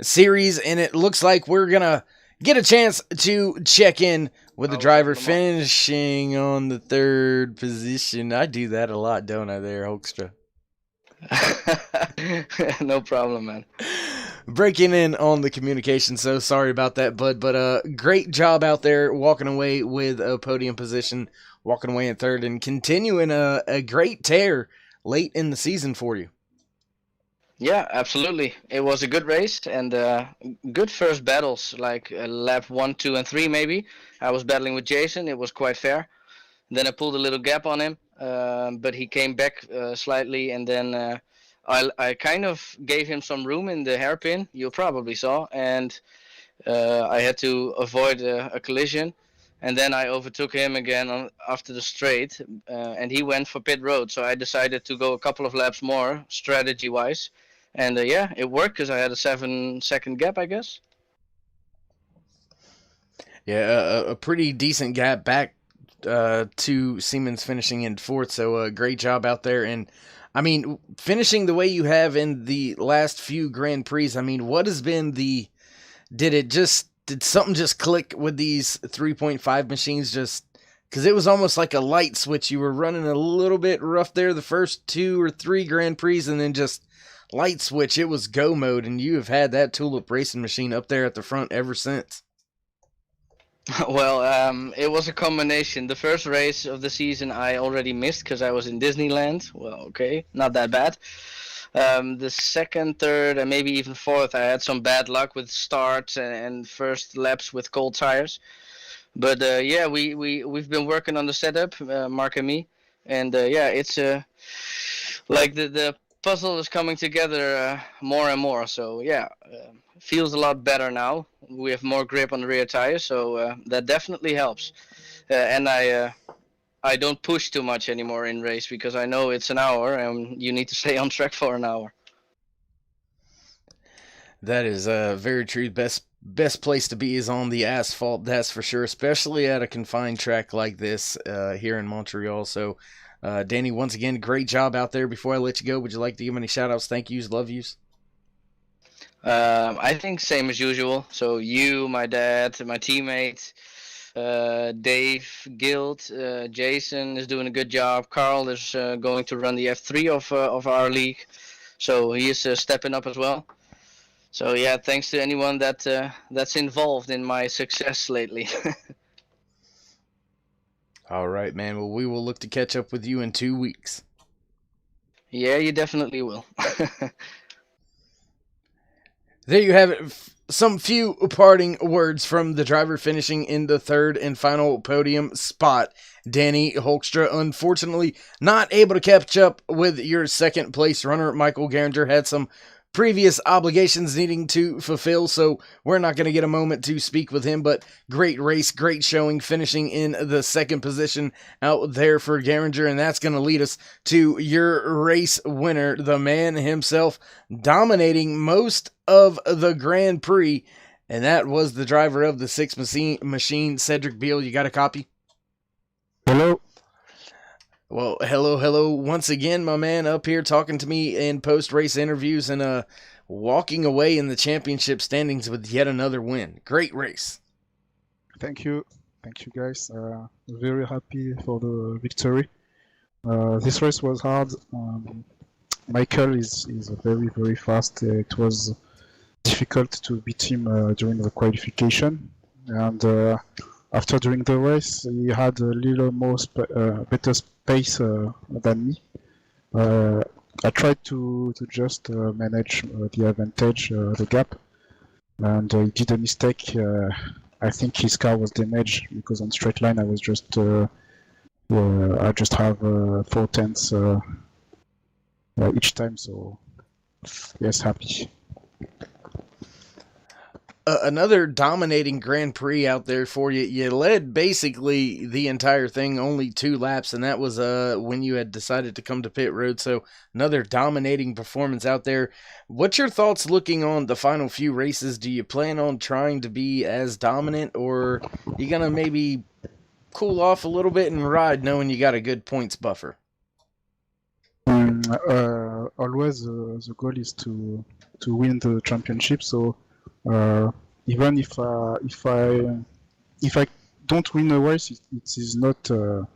Series. And it looks like we're going to get a chance to check in with the driver finishing on the third position. I do that a lot, don't I there, Hoekstra? No problem, man. Breaking in on the communication, so sorry about that, bud. But great job out there, walking away with a podium position, walking away in third, and continuing a great tear late in the season for you. Yeah, absolutely. It was a good race and good first battles, like lap 1, 2, and 3 maybe. I was battling with Jason. It was quite fair. Then I pulled a little gap on him, but he came back slightly, and then I kind of gave him some room in the hairpin, you probably saw, and I had to avoid a collision. And then I overtook him again after the straight, and he went for pit road. So I decided to go a couple of laps more, strategy-wise. And yeah, it worked because I had a 7-second gap, I guess. Yeah, a pretty decent gap back to Siemens finishing in fourth. So great job out there. And I mean, finishing the way you have in the last few Grand Prix, I mean, what has been did something just click with these 3.5 machines just, because it was almost like a light switch. You were running a little bit rough there the first 2 or 3 Grand Prix, and then just light switch, it was go mode, and you have had that tulip racing machine up there at the front ever since. Well, it was a combination. The first race of the season I already missed because I was in Disneyland. Well, okay, not that bad. The second, third, and maybe even fourth, I had some bad luck with starts and first laps with cold tires. But yeah, we've been working on the setup, Mark and me, and yeah, it's like the puzzle is coming together more and more. So yeah, feels a lot better now. We have more grip on the rear tires, so that definitely helps. And I don't push too much anymore in race because I know it's an hour and you need to stay on track for an hour. That is very true. Best place to be is on the asphalt, that's for sure, especially at a confined track like this here in Montreal. So, Danny, once again, great job out there. Before I let you go, would you like to give any shout-outs, thank yous, love yous? I think same as usual. So you, my dad, my teammates, Dave, Gilles, Jason is doing a good job. Carl is going to run the F3 of our league, so he is stepping up as well. So yeah, thanks to anyone that's involved in my success lately. All right, man. Well, we will look to catch up with you in 2 weeks. Yeah, you definitely will. There you have it. Some few parting words from the driver finishing in the third and final podium spot. Danny Hoekstra, unfortunately not able to catch up with your second place runner. Michael Geringer had some previous obligations needing to fulfill, so we're not going to get a moment to speak with him, but great race, great showing, finishing in the second position out there for Geringer, and that's going to lead us to your race winner, the man himself, dominating most of the Grand Prix, and that was the driver of the sixth machine, Cedric Beal. You got a copy? Hello. Well, hello once again, my man, up here talking to me in post-race interviews and walking away in the championship standings with yet another win. Great race. Thank you guys. Very happy for the victory. This race was hard. Michael is very, very fast. It was difficult to beat him during the qualification, and after during the race he had a little more better pace than me. I tried to just manage the advantage, the gap, and he did a mistake. I think his car was damaged because on straight line I was just I just have 4 tenths each time. So yes, happy. another dominating Grand Prix out there for you. You led basically the entire thing, only 2 laps, and that was when you had decided to come to pit road. So another dominating performance out there. What's your thoughts looking on the final few races? Do you plan on trying to be as dominant, or you gonna maybe cool off a little bit and ride, knowing you got a good points buffer? Always the goal is to win the championship. So even if I don't win a race, it is not too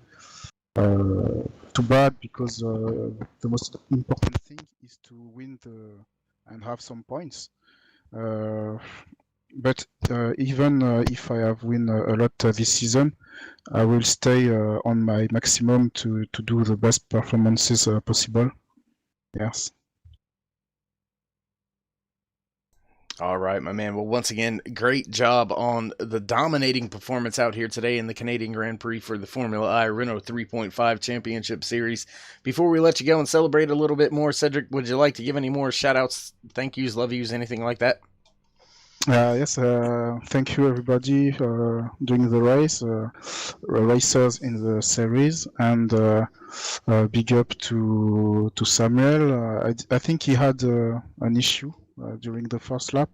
bad, because the most important thing is to win and have some points. But even if I have win a lot this season, I will stay on my maximum to do the best performances possible. Yes. All right, my man. Well, once again, great job on the dominating performance out here today in the Canadian Grand Prix for the Formula I Renault 3.5 Championship Series. Before we let you go and celebrate a little bit more, Cedric, would you like to give any more shout-outs, thank yous, love yous, anything like that? Yes, thank you everybody doing the race, racers in the series, and big up to Samuel. I think he had an issue during the first lap,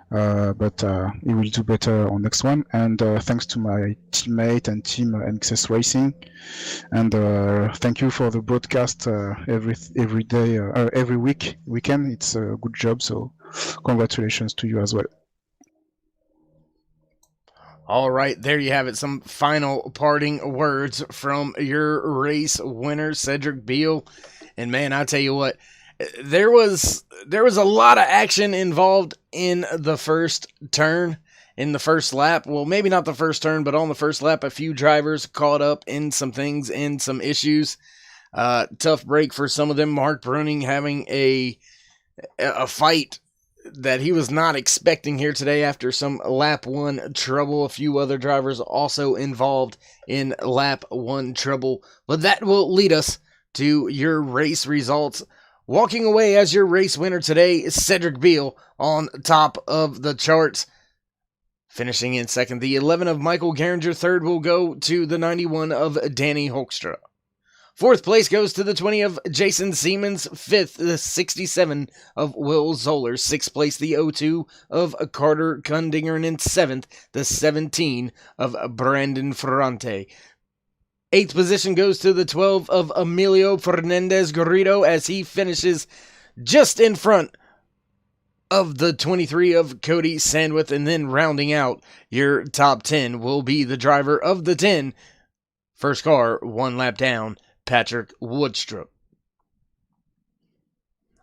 but he will do better on next one. And thanks to my teammate and team NXS Racing, and thank you for the broadcast every day, every weekend. It's a good job, so congratulations to you as well. All right, there you have it. Some final parting words from your race winner, Cedric Beal. And man, I tell you what, there was a lot of action involved in the first turn, in the first lap. Well, maybe not the first turn, but on the first lap, a few drivers caught up in some things, in some issues. Tough break for some of them. Mark Bruning having a fight that he was not expecting here today after some lap 1 trouble. A few other drivers also involved in lap 1 trouble. But that will lead us to your race results. Walking away as your race winner today is Cedric Beal on top of the charts. Finishing in second, the 11 of Michael Geringer. Third will go to the 91 of Danny Hoekstra. Fourth place goes to the 20 of Jason Siemens. Fifth, the 67 of Will Zoller. Sixth place, the 02 of Carter Kundinger. And in seventh, the 17 of Brandon Ferrante. Eighth position goes to the 12 of Emilio Fernandez Garrido as he finishes just in front of the 23 of Cody Sandwith. And then rounding out your top 10 will be the driver of the 10. First car, 1 lap down, Patrick Woodstrup.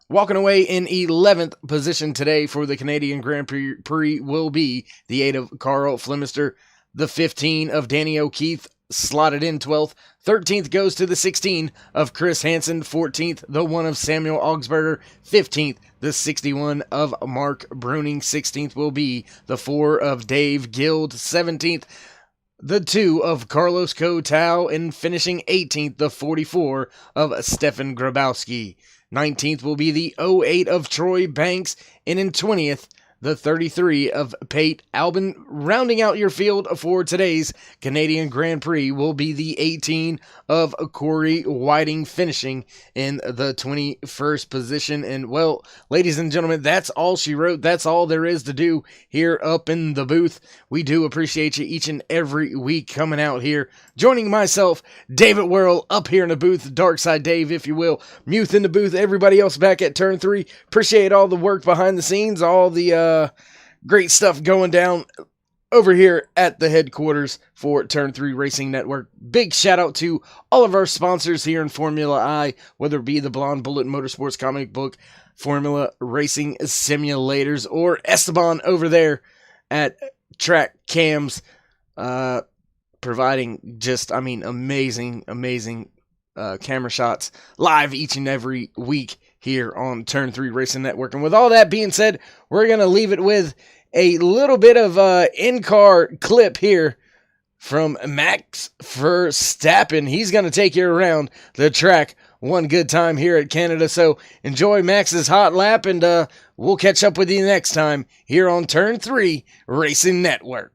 Walking away in 11th position today for the Canadian Grand Prix will be the 8 of Carl Flemister. The 15 of Danny O'Keefe slotted in 12th. 13th goes to the 16 of Chris Hansen. 14th, the 1 of Samuel Augsburger. 15th, the 61 of Mark Bruning. 16th will be the 4 of Dave Gilles. 17th, the 2 of Carlos Cotau, and finishing 18th, the 44 of Stefan Grabowski. 19th will be the 08 of Troy Banks, and in 20th, the 33 of Pate Albin. Rounding out your field for today's Canadian Grand Prix will be the 18 of Corey Whiting, finishing in the 21st position. And well, ladies and gentlemen, that's all she wrote. That's all there is to do here up in the booth. We do appreciate you each and every week coming out here, joining myself, David Worrell, up here in the booth, Darkside Dave, if you will, Muth in the booth, everybody else back at Turn 3. Appreciate all the work behind the scenes, all the great stuff going down over here at the headquarters for Turn 3 Racing Network. Big shout out to all of our sponsors here in Formula I, whether it be the Blonde Bullet Motorsports comic book, Formula Racing Simulators, or Esteban over there at Track Cams, providing just, amazing camera shots live each and every week here on Turn 3 Racing Network. And with all that being said, we're going to leave it with a little bit of in-car clip here from Max Verstappen. He's going to take you around the track one good time here at Canada. So enjoy Max's hot lap, and we'll catch up with you next time here on Turn 3 Racing Network.